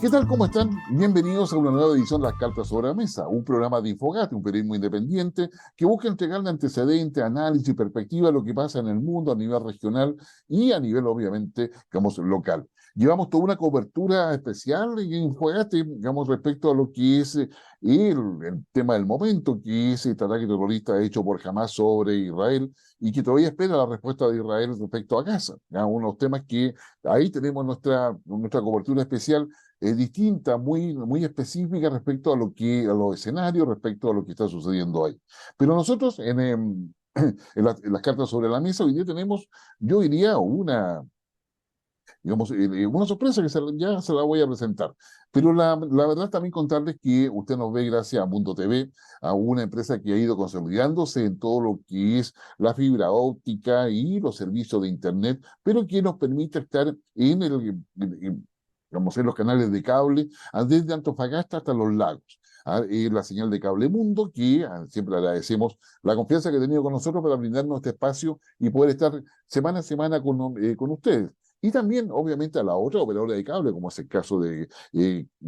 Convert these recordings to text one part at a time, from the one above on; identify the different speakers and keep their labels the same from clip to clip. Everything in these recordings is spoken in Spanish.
Speaker 1: ¿Qué tal? ¿Cómo están? Bienvenidos a una nueva edición de Las Cartas sobre la Mesa, un programa de Infogate, un periodismo independiente que busca entregarle antecedentes, análisis y perspectiva de lo que pasa en el mundo a nivel regional y a nivel, obviamente, digamos, local. Llevamos toda una cobertura especial en Infogate, digamos, respecto a lo que es el tema del momento, que es este ataque terrorista hecho por Hamas sobre Israel y que todavía espera la respuesta de Israel respecto a Gaza. ¿Ya? Unos temas que ahí tenemos nuestra cobertura especial distinta, muy específica respecto a a los escenarios, respecto a lo que está sucediendo ahí. Pero nosotros en las cartas sobre la mesa hoy día tenemos, yo diría, una sorpresa ya se la voy a presentar. Pero la verdad también contarles que usted nos ve gracias a Mundo TV, a una empresa que ha ido consolidándose en todo lo que es la fibra óptica y los servicios de Internet, pero que nos permite estar digamos, en los canales de cable, desde Antofagasta hasta Los Lagos. La señal de Cable Mundo, que siempre agradecemos la confianza que ha tenido con nosotros para brindarnos este espacio y poder estar semana a semana con ustedes. Y también, obviamente, a la otra operadora de cable, como es el caso de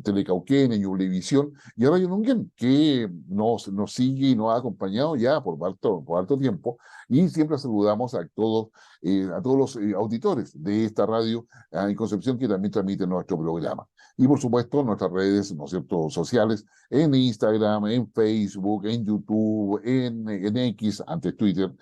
Speaker 1: Telecauquén, Ñublevisión y Radio Nunquén, que nos sigue y nos ha acompañado ya por harto tiempo. Y siempre saludamos a todos los auditores de esta radio en Concepción que también transmite nuestro programa. Y por supuesto, nuestras redes, ¿no es cierto?, sociales, en Instagram, en Facebook, en YouTube, en X, antes Twitter,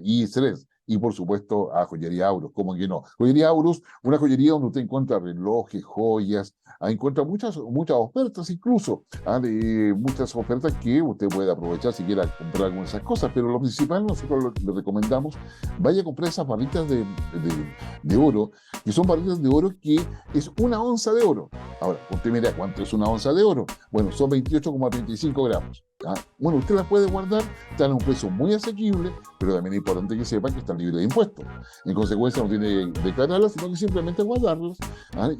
Speaker 1: y Threads. Y por supuesto a Joyería Auros, ¿cómo que no? Joyería Auros, una joyería donde usted encuentra relojes, joyas, encuentra muchas ofertas incluso, de muchas ofertas que usted puede aprovechar si quiera comprar alguna de esas cosas, pero lo principal nosotros le recomendamos, vaya a comprar esas barritas de oro, que son barritas de oro que es 1 onza de oro. Ahora, usted mira cuánto es 1 onza de oro. Bueno, son 28,35 gramos. Bueno, usted las puede guardar, están a un precio muy asequible, pero también es importante que sepa que están libres de impuestos. En consecuencia, no tiene que declararlas, sino que simplemente guardarlas,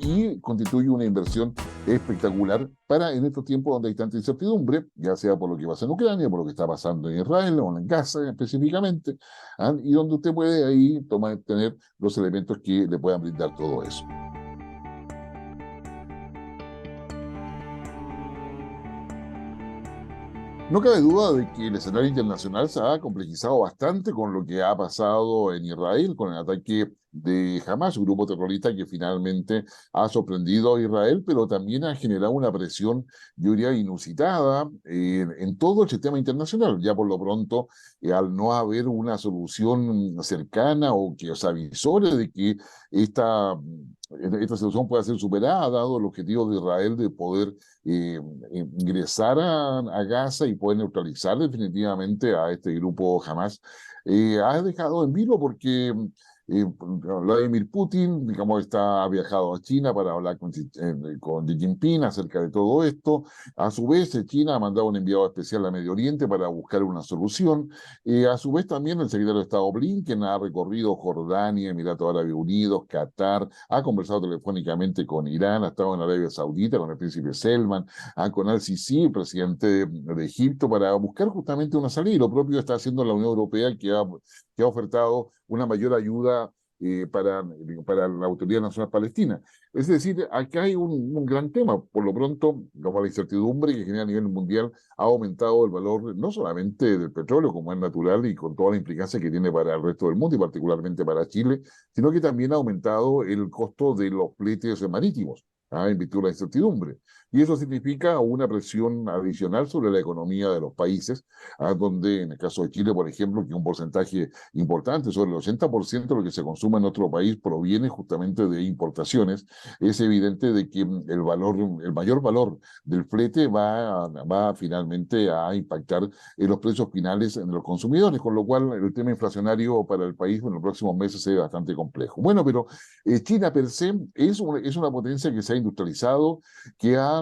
Speaker 1: y constituye una inversión espectacular para en estos tiempos donde hay tanta incertidumbre, ya sea por lo que pasa en Ucrania, por lo que está pasando en Israel o en Gaza específicamente, y donde usted puede ahí tener los elementos que le puedan brindar todo eso. No cabe duda de que el escenario internacional se ha complejizado bastante con lo que ha pasado en Israel, con el ataque de Hamas, un grupo terrorista que finalmente ha sorprendido a Israel, pero también ha generado una presión, yo diría, inusitada en todo el sistema internacional. Ya por lo pronto, al no haber una solución cercana o que os avisore de que esta situación pueda ser superada, dado el objetivo de Israel de poder ingresar a Gaza y poder neutralizar definitivamente a este grupo Hamas, ha dejado en vilo porque Vladimir Putin, digamos, ha viajado a China para hablar con Xi Jinping acerca de todo esto. A su vez, China ha mandado un enviado especial a Medio Oriente para buscar una solución. A su vez, también el secretario de Estado Blinken ha recorrido Jordania, Emiratos Árabes Unidos, Qatar, ha conversado telefónicamente con Irán, ha estado en Arabia Saudita con el príncipe Selman, con Al-Sisi, el presidente de Egipto, para buscar justamente una salida. Y lo propio está haciendo la Unión Europea, que ha ofertado una mayor ayuda para la Autoridad Nacional Palestina. Es decir, acá hay un gran tema. Por lo pronto, como la incertidumbre que genera a nivel mundial ha aumentado el valor no solamente del petróleo, como es natural y con toda la implicancia que tiene para el resto del mundo y particularmente para Chile, sino que también ha aumentado el costo de los fletes marítimos, en virtud de la incertidumbre. Y eso significa una presión adicional sobre la economía de los países, donde en el caso de Chile, por ejemplo, que un porcentaje importante, sobre el 80% de lo que se consume en nuestro país proviene justamente de importaciones, es evidente de que el mayor valor del flete va finalmente a impactar en los precios finales de los consumidores, con lo cual el tema inflacionario para el país en los próximos meses es bastante complejo. Bueno, pero China per se es una potencia que se ha industrializado, que ha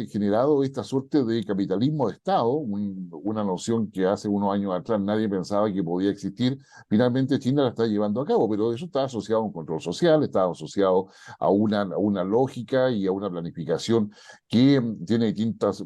Speaker 1: generado esta suerte de capitalismo de Estado, una noción que hace unos años atrás nadie pensaba que podía existir. Finalmente China la está llevando a cabo, pero eso está asociado a un control social, está asociado a una lógica y a una planificación que tiene distintas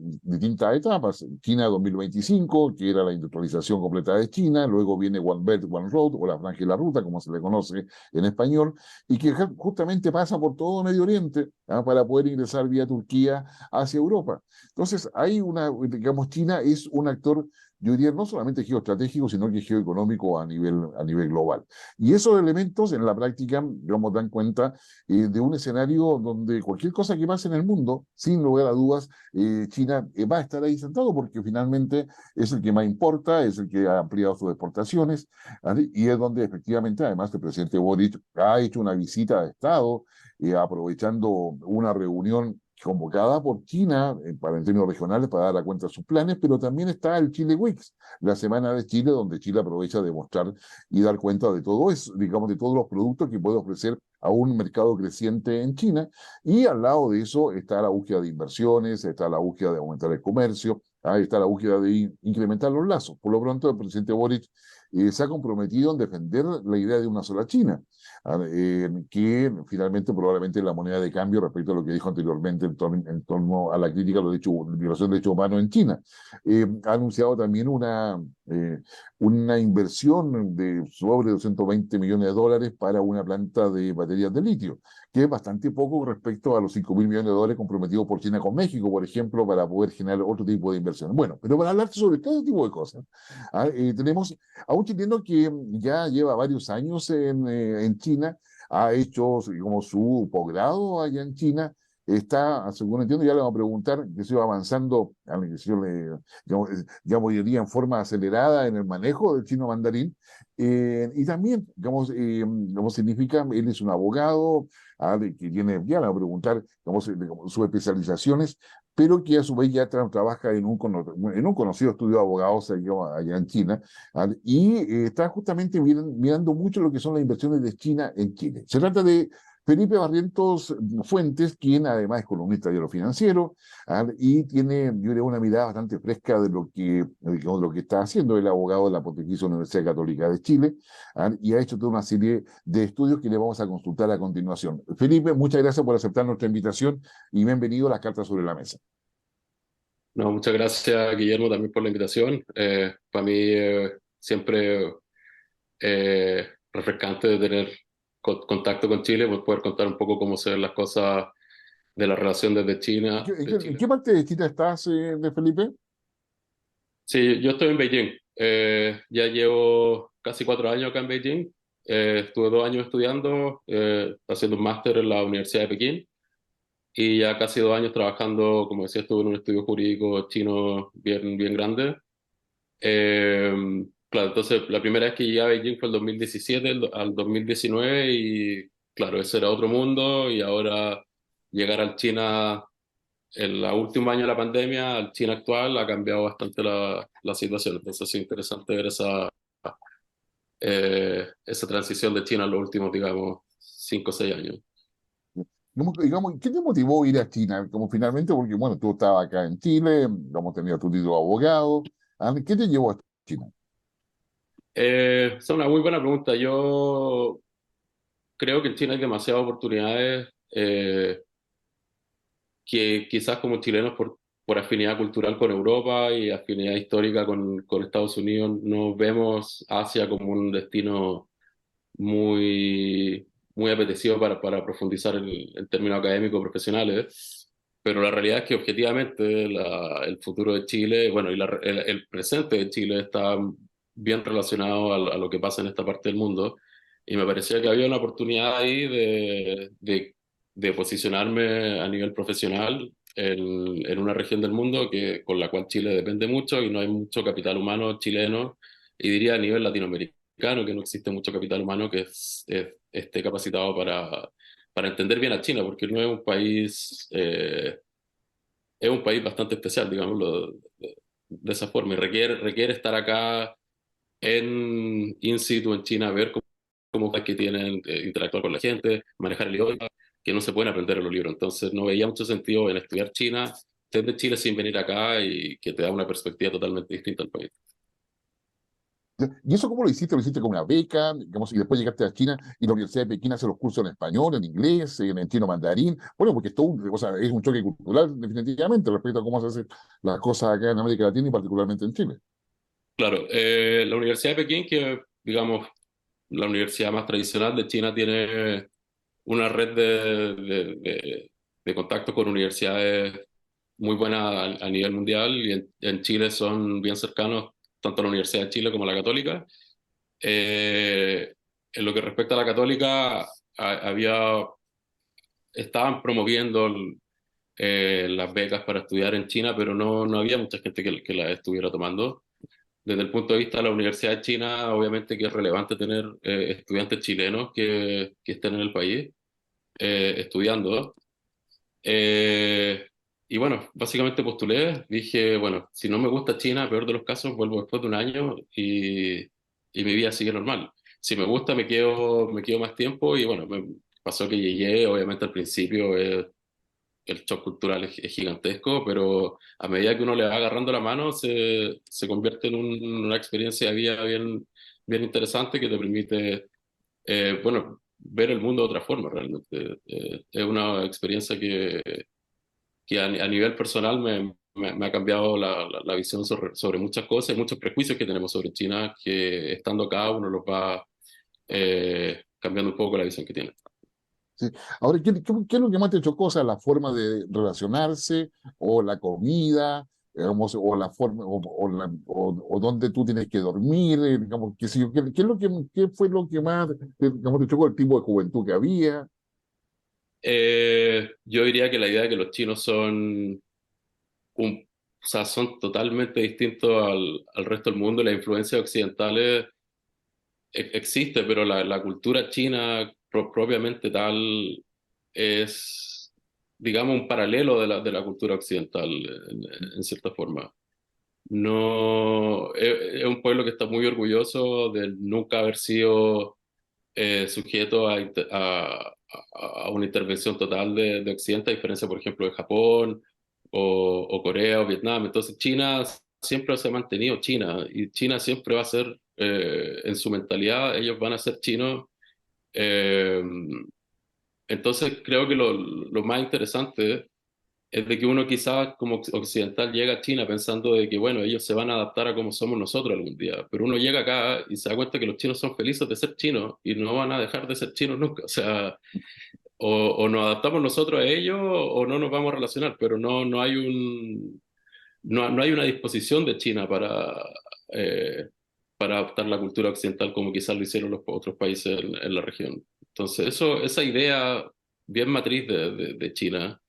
Speaker 1: etapas. China 2025, que era la industrialización completa de China, luego viene One Belt, One Road, o la franja y la ruta, como se le conoce en español, y que justamente pasa por todo Medio Oriente, para poder ingresar vía Turquía hacia Europa. Entonces, hay digamos, China es un actor, yo diría, no solamente geoestratégico, sino que geoeconómico a nivel global. Y esos elementos en la práctica, digamos, dan cuenta de un escenario donde cualquier cosa que pase en el mundo, sin lugar a dudas, China va a estar ahí sentado porque finalmente es el que más importa, es el que ha ampliado sus exportaciones, ¿vale? Y es donde efectivamente, además, el presidente Boric ha hecho una visita de Estado, aprovechando una reunión convocada por China en términos regionales para dar cuenta de sus planes, pero también está el Chile Weeks, la semana de Chile, donde Chile aprovecha de mostrar y dar cuenta de todo eso, digamos, de todos los productos que puede ofrecer a un mercado creciente en China. Y al lado de eso está la búsqueda de inversiones, está la búsqueda de aumentar el comercio, ahí está la búsqueda de incrementar los lazos. Por lo pronto, el presidente Boric se ha comprometido en defender la idea de una sola China, que finalmente probablemente es la moneda de cambio respecto a lo que dijo anteriormente en torno a la crítica a los violación de derechos humanos en China. Ha anunciado también una inversión de sobre 220 millones de dólares para una planta de baterías de litio, que es bastante poco respecto a los 5.000 millones de dólares comprometidos por China con México, por ejemplo, para poder generar otro tipo de inversión. Bueno, pero para hablar sobre todo tipo de cosas, tenemos a un chileno que ya lleva varios años en China, ha hecho como su posgrado allá en China, está, según entiendo, ya le vamos a preguntar que se va avanzando, digamos, diría en forma acelerada en el manejo del chino mandarín, y también, digamos, significa, él es un abogado, que tiene, ya le vamos a preguntar, digamos, sus especializaciones, pero que a su vez ya trabaja en un conocido estudio de abogados allá en China, y está justamente mirando mucho lo que son las inversiones de China en Chile. Se trata de Felipe Barrientos Fuentes, quien además es columnista de Diario Financiero, y tiene, yo creo, una mirada bastante fresca de digamos, lo que está haciendo el abogado de la Pontificia Universidad Católica de Chile, y ha hecho toda una serie de estudios que le vamos a consultar a continuación. Felipe, muchas gracias por aceptar nuestra invitación y bienvenido a las cartas sobre la mesa.
Speaker 2: No, muchas gracias, Guillermo, también por la invitación. Para mí siempre refrescante de tener contacto con Chile, pues poder contar un poco cómo se ven las cosas de la relación desde
Speaker 1: ¿En qué,
Speaker 2: China,
Speaker 1: en qué-
Speaker 2: de
Speaker 1: en
Speaker 2: Chile.
Speaker 1: qué parte de China estás, de Felipe?
Speaker 2: Sí, yo estoy en Beijing. Ya llevo casi 4 años acá en Beijing. Estuve 2 años estudiando, haciendo un máster en la Universidad de Pekín y ya casi 2 años trabajando, como decía, estuve en un estudio jurídico chino bien, bien grande. Claro, entonces la primera vez que llegué a Beijing fue el 2017 al 2019 y claro, ese era otro mundo y ahora llegar al China en los últimos años de la pandemia, al China actual, ha cambiado bastante la situación. Entonces es interesante ver esa transición de China en los últimos, digamos, 5 o 6 años.
Speaker 1: Digamos, ¿qué te motivó a ir a China? Como finalmente, porque bueno, tú estabas acá en Chile, hemos tenido tu título de abogado. ¿Qué te llevó a China?
Speaker 2: Es una muy buena pregunta. Yo creo que en China hay demasiadas oportunidades. Que quizás como chilenos por afinidad cultural con Europa y afinidad histórica con Estados Unidos, no vemos Asia como un destino muy, muy apetecido para profundizar en términos académicos profesionales. Pero la realidad es que objetivamente el futuro de Chile, bueno, y el presente de Chile está bien relacionado a lo que pasa en esta parte del mundo. Y me parecía que había una oportunidad ahí de posicionarme a nivel profesional en una región del mundo con la cual Chile depende mucho y no hay mucho capital humano chileno, y diría a nivel latinoamericano, que no existe mucho capital humano que esté capacitado para entender bien a China, porque no es un país bastante especial, digámoslo de esa forma, y requiere estar acá in situ en China, ver cómo es que tienen, interactuar con la gente, manejar el idioma, que no se pueden aprender en los libros. Entonces no veía mucho sentido en estudiar China, desde Chile sin venir acá y que te da una perspectiva totalmente distinta al país.
Speaker 1: ¿Y eso cómo lo hiciste? ¿Lo hiciste con una beca? Digamos, y después llegaste a China y la Universidad de Pekín hace los cursos en español, en inglés, en chino mandarín. Bueno, porque esto o sea, es un choque cultural definitivamente respecto a cómo se hacen las cosas acá en América Latina y particularmente en Chile.
Speaker 2: Claro, la Universidad de Pekín, que digamos la universidad más tradicional de China, tiene una red de contacto con universidades muy buenas a nivel mundial y en Chile son bien cercanos tanto a la Universidad de Chile como a la Católica. Eh, en lo que respecta a la Católica, había, estaban promoviendo las becas para estudiar en China, pero no había mucha gente que las estuviera tomando. Desde el punto de vista de la Universidad de China, obviamente que es relevante tener estudiantes chilenos que estén en el país estudiando. Eh, y bueno, básicamente postulé, dije, bueno, si no me gusta China, peor de los casos, vuelvo después de un año y mi vida sigue normal. Si me gusta, me quedo más tiempo y bueno, me pasó que llegué, obviamente al principio el shock cultural es gigantesco, pero a medida que uno le va agarrando la mano, se convierte en una experiencia de vida bien interesante que te permite, bueno, ver el mundo de otra forma realmente. Es una experiencia que a nivel personal me ha cambiado la visión sobre muchas cosas y muchos prejuicios que tenemos sobre China, que estando acá uno los va cambiando un poco la visión que tiene.
Speaker 1: ¿Sí? Ahora, ¿qué es lo que más te chocó? O sea, la forma de relacionarse, o la comida, digamos, o la forma, o dónde tú tienes que dormir, digamos, qué sé yo, qué es lo qué fue lo que más, digamos, te chocó? El tipo de juventud que había.
Speaker 2: Yo diría que la idea de que los chinos o sea, son totalmente distintos al resto del mundo. Las influencias occidentales existe, pero la cultura china propiamente tal es, digamos, un paralelo de la cultura occidental en cierta forma. No, es un pueblo que está muy orgulloso de nunca haber sido sujeto a una intervención total de Occidente, a diferencia, por ejemplo, de Japón o Corea o Vietnam. Entonces, China siempre se ha mantenido China y China siempre va a ser, en su mentalidad, ellos van a ser chinos. eh, entonces, creo que lo más interesante es de que uno quizás como occidental llega a China pensando de que, bueno, ellos se van a adaptar a cómo somos nosotros algún día, pero uno llega acá y se da cuenta que los chinos son felices de ser chinos y no van a dejar de ser chinos nunca. O sea, o nos adaptamos nosotros a ellos o no nos vamos a relacionar, pero no hay no hay una disposición de China eh, para adaptar la cultura occidental como quizás lo hicieron los otros países en la región. Entonces, esa idea bien matriz de China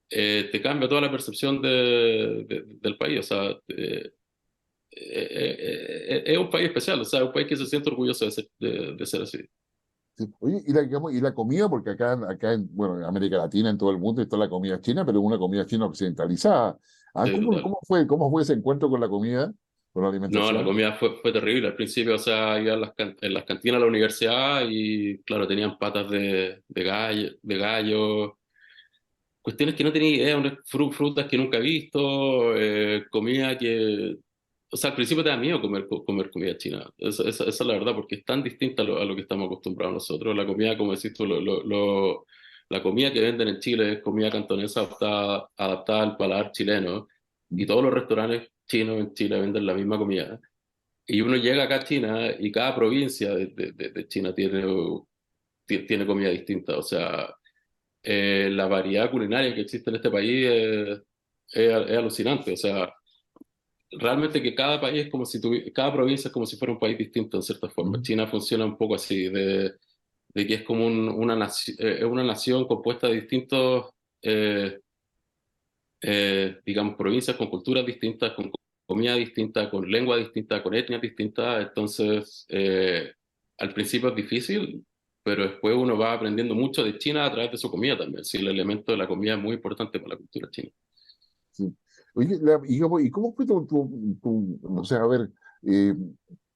Speaker 2: te cambia toda la percepción del país. O sea, es un país especial, o sea, es un país que se siente orgulloso de ser así.
Speaker 1: Sí. Oye, digamos, y la comida, porque acá bueno, en América Latina, en todo el mundo, está la comida china, pero es una comida china occidentalizada. Ah,
Speaker 2: Sí, total.
Speaker 1: cómo fue ese encuentro con la comida, con la
Speaker 2: No, la
Speaker 1: alimentación?
Speaker 2: comida fue terrible. Al principio, o sea, iba a en las cantinas de la universidad y, claro, tenían patas de gallo, cuestiones que no tenía idea, unas frutas que nunca he visto, comida que... O sea, al principio te da miedo comer comida china. Esa es la verdad, porque es tan distinta a lo que estamos acostumbrados nosotros. La comida, como decís tú, la comida que venden en Chile es comida cantonesa adaptada al paladar chileno. Y todos los restaurantes chinos en Chile venden la misma comida. Y uno llega acá a China y cada provincia de China tiene comida distinta. O sea, la variedad culinaria que existe en este país es alucinante. O sea, realmente que cada país es como si cada provincia es como si fuera un país distinto en cierta forma.
Speaker 1: Mm.
Speaker 2: China funciona un poco así, de que es como es una nación compuesta de distintos, eh, digamos, provincias con culturas distintas, con comida distinta, con lengua distinta, con etnias distintas. Entonces, al principio es difícil, pero después uno va aprendiendo mucho de China a través de su comida también. Sí, el elemento de la comida es muy importante para la cultura china.
Speaker 1: Sí. Oye, y cómo fue o sea, a ver, eh,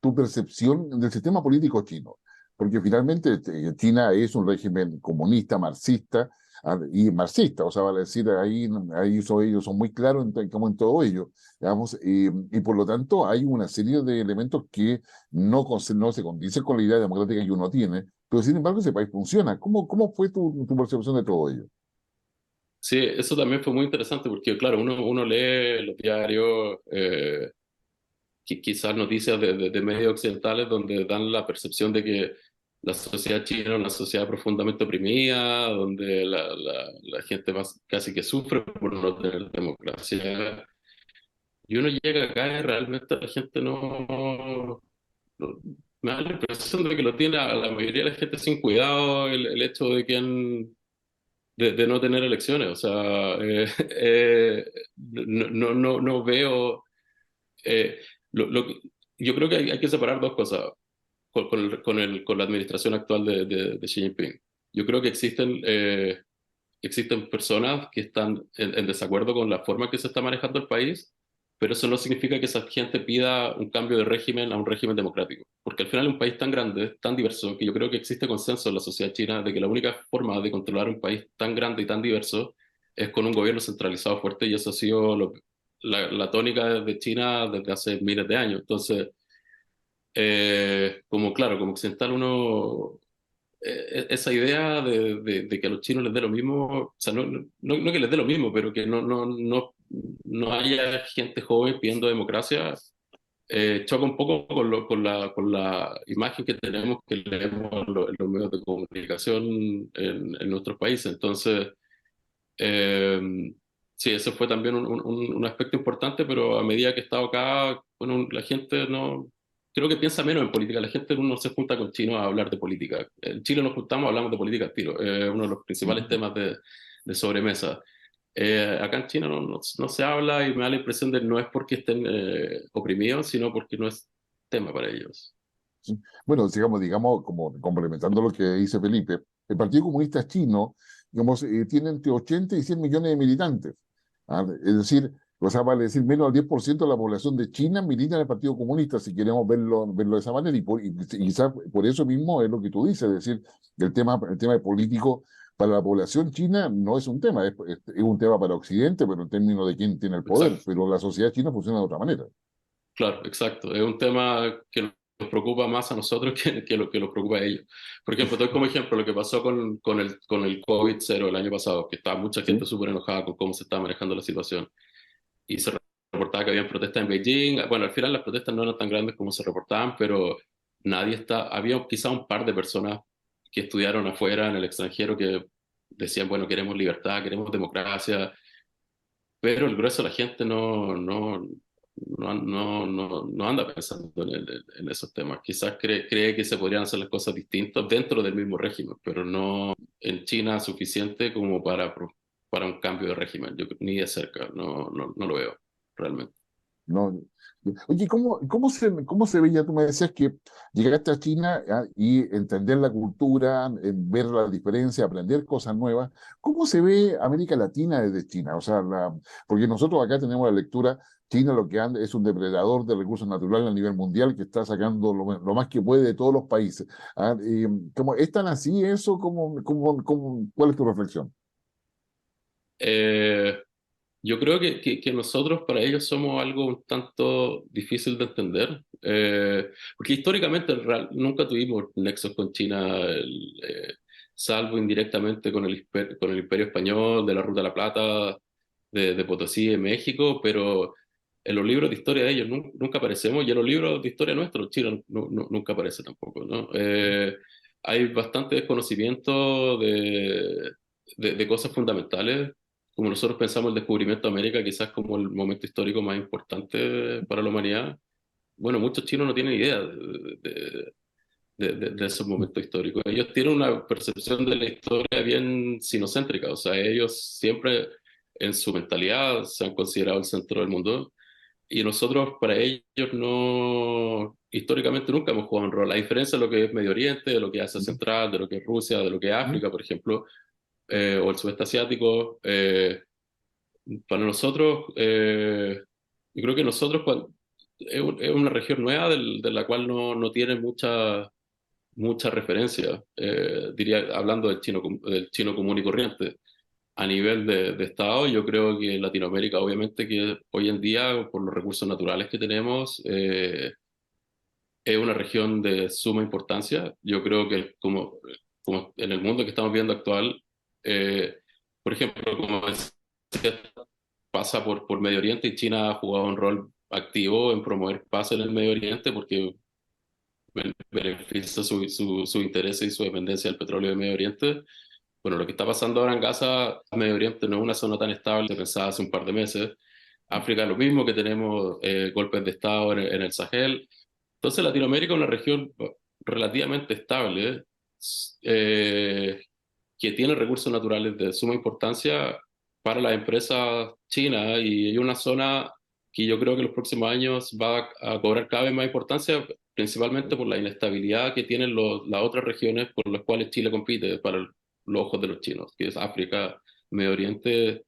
Speaker 1: tu percepción del sistema político chino? Porque finalmente China es un régimen comunista, marxista, y marxista, o sea, vale decir, ellos son muy claros como en todo ello, digamos, y por lo tanto hay una serie de elementos que no se condicen con la idea democrática que uno tiene, pero sin embargo ese país funciona. ¿Cómo fue tu percepción de todo ello?
Speaker 2: Sí, eso también fue muy interesante porque, claro, uno lee los diarios, quizás noticias de medios occidentales donde dan la percepción de que la sociedad china es una sociedad profundamente oprimida, donde la gente casi que sufre por no tener democracia. Y uno llega acá y realmente la gente no- me da la impresión de que lo tiene a la mayoría de la gente sin cuidado el hecho de que de no tener elecciones. O sea, no veo. eh, lo yo creo que hay que separar dos cosas con la administración actual de Xi Jinping. Yo creo que existen personas que están en desacuerdo con la forma en que se está manejando el país, pero eso no significa que esa gente pida un cambio de régimen a un régimen democrático. Porque al final es un país tan grande, tan diverso, que yo creo que existe consenso en la sociedad china de que la única forma de controlar un país tan grande y tan diverso es con un gobierno centralizado fuerte, y eso ha sido la tónica de China desde hace miles de años. Entonces, como claro, como occidental uno esa idea de que a los chinos les dé lo mismo, o sea, no que les dé lo mismo, pero que no haya gente joven pidiendo democracia, choca un poco con la imagen que tenemos, que leemos en los medios de comunicación en nuestros países. Entonces, eh, sí, eso fue también un aspecto importante, pero a medida que he estado acá, bueno, la gente no, creo que piensa menos en política. La gente no se junta con chinos a hablar de política. En Chile nos juntamos, hablamos de política al tiro. Uno de los principales
Speaker 1: Ujú.
Speaker 2: temas de sobremesa. Acá en China no se habla, y me da la impresión de no es porque estén oprimidos, sino porque no es tema para ellos.
Speaker 1: Sí. Bueno, digamos, como complementando lo que dice Felipe, el Partido Comunista Chino, digamos, tiene entre 80 y 100 millones de militantes. ¿Ah? Es decir, o sea, vale decir, menos del 10% de la población de China milita en el Partido Comunista, si queremos verlo de esa manera. Y quizás por eso mismo es lo que tú dices, es decir, el tema de político para la población china no es un tema, es un tema para Occidente, pero en términos de quién tiene el poder,
Speaker 2: Exacto.
Speaker 1: pero la sociedad china funciona de otra manera.
Speaker 2: Claro, exacto. Es un tema que nos preocupa más a nosotros que los preocupa a ellos. Por ejemplo, doy como ejemplo lo que pasó con el COVID-0 el año pasado, que estaba mucha gente
Speaker 1: ¿Sí?
Speaker 2: súper enojada con cómo se estaba manejando la situación. Y se reportaba que habían protestas en Beijing. Bueno, al final las protestas no eran tan grandes como se reportaban, pero había quizá un par de personas que estudiaron afuera, en el extranjero, que decían, bueno, queremos libertad, queremos democracia, pero el grueso de la gente no anda pensando en esos temas. Quizás cree que se podrían hacer las cosas distintas dentro del mismo régimen, pero no en China suficiente como para un cambio de régimen. Ni de cerca, no lo veo realmente.
Speaker 1: No. Oye, ¿cómo se veía? Tú me decías que llegaste a China, y entender la cultura, ver la diferencia, aprender cosas nuevas. ¿Cómo se ve América Latina desde China? O sea, porque nosotros acá tenemos la lectura, China lo que anda es un depredador de recursos naturales a nivel mundial que está sacando lo más que puede de todos los países. ¿Es tan así eso? ¿Cuál es tu reflexión?
Speaker 2: Eh, Yo creo que nosotros para ellos somos algo un tanto difícil de entender, porque históricamente nunca tuvimos nexos con China, salvo indirectamente con el Imperio Español, de la Ruta de la Plata, de Potosí en México, pero en los libros de historia de ellos nunca aparecemos, y en los libros de historia nuestros China nunca aparece tampoco, ¿no? Hay bastante desconocimiento de cosas fundamentales, como nosotros pensamos el descubrimiento de América quizás como el momento histórico más importante para la humanidad. Bueno, muchos chinos no tienen idea de esos momentos históricos. Ellos tienen una percepción de la historia bien sinocéntrica, o sea, ellos siempre en su mentalidad se han considerado el centro del mundo, y nosotros para ellos no, históricamente nunca hemos jugado un rol, a diferencia de lo que es Medio Oriente, de lo que es Asia
Speaker 1: Ujú,
Speaker 2: Central, de lo que es Rusia, de lo que es
Speaker 1: ujú.
Speaker 2: África, por ejemplo, o el sudeste asiático. Para nosotros, yo creo que nosotros es una región nueva de la cual no tiene mucha referencia, diría, hablando del chino común y corriente. A nivel de Estado, yo creo que Latinoamérica, obviamente, que hoy en día, por los recursos naturales que tenemos, es una región de suma importancia. Yo creo que como en el mundo que estamos viendo actual, eh, por ejemplo, como decía, pasa por Medio Oriente, y China ha jugado un rol activo en promover paz en el Medio Oriente, porque beneficia su interés y su dependencia del petróleo de Medio Oriente. Bueno, lo que está pasando ahora en Gaza, Medio Oriente no es una zona tan estable, se pensaba hace un par de meses. África lo mismo, que tenemos golpes de Estado en el Sahel. Entonces Latinoamérica es una región relativamente estable, eh, que tiene recursos naturales de suma importancia para las empresas chinas, y hay una zona que yo creo que en los próximos años va a cobrar cada vez más importancia, principalmente por la inestabilidad que tienen las otras regiones por las cuales Chile compite para los ojos de los chinos, que es África, Medio Oriente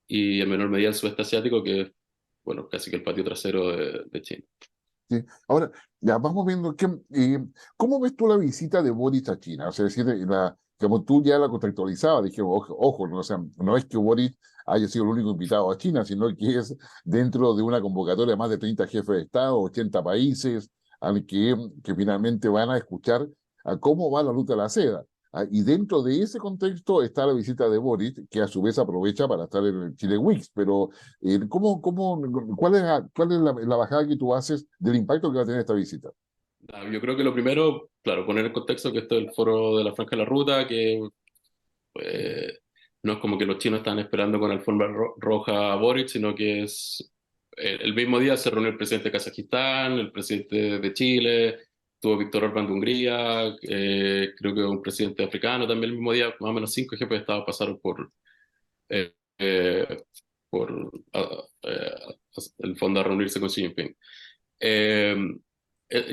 Speaker 2: y en menor medida el sudeste asiático, que es, bueno, casi que el patio trasero de China.
Speaker 1: Sí. Ahora, ya vamos viendo cómo ves tú la visita de Boric a China. O sea, es decir, como tú ya la contextualizabas, dije, ojo, ojo, no, o sea, no es que Boric haya sido el único invitado a China, sino que es dentro de una convocatoria de más de 30 jefes de Estado, 80 países, al que finalmente van a escuchar a cómo va la ruta de la seda. Y dentro de ese contexto está la visita de Boric, que a su vez aprovecha para estar en el Chile Weeks. Pero ¿cuál es la bajada que tú haces del impacto que va a tener esta visita?
Speaker 2: Yo creo que lo primero, claro, poner en contexto que esto es el foro de la Franja de la Ruta, que no es como que los chinos están esperando con alfombra roja a Boric, sino que es el mismo día se reunió el presidente de Kazajistán, el presidente de Chile, tuvo Víctor Orbán de Hungría, creo que un presidente africano también el mismo día, más o menos 5 jefes de Estado pasaron eh, eh, por el fondo a reunirse con Xi Jinping. Eh,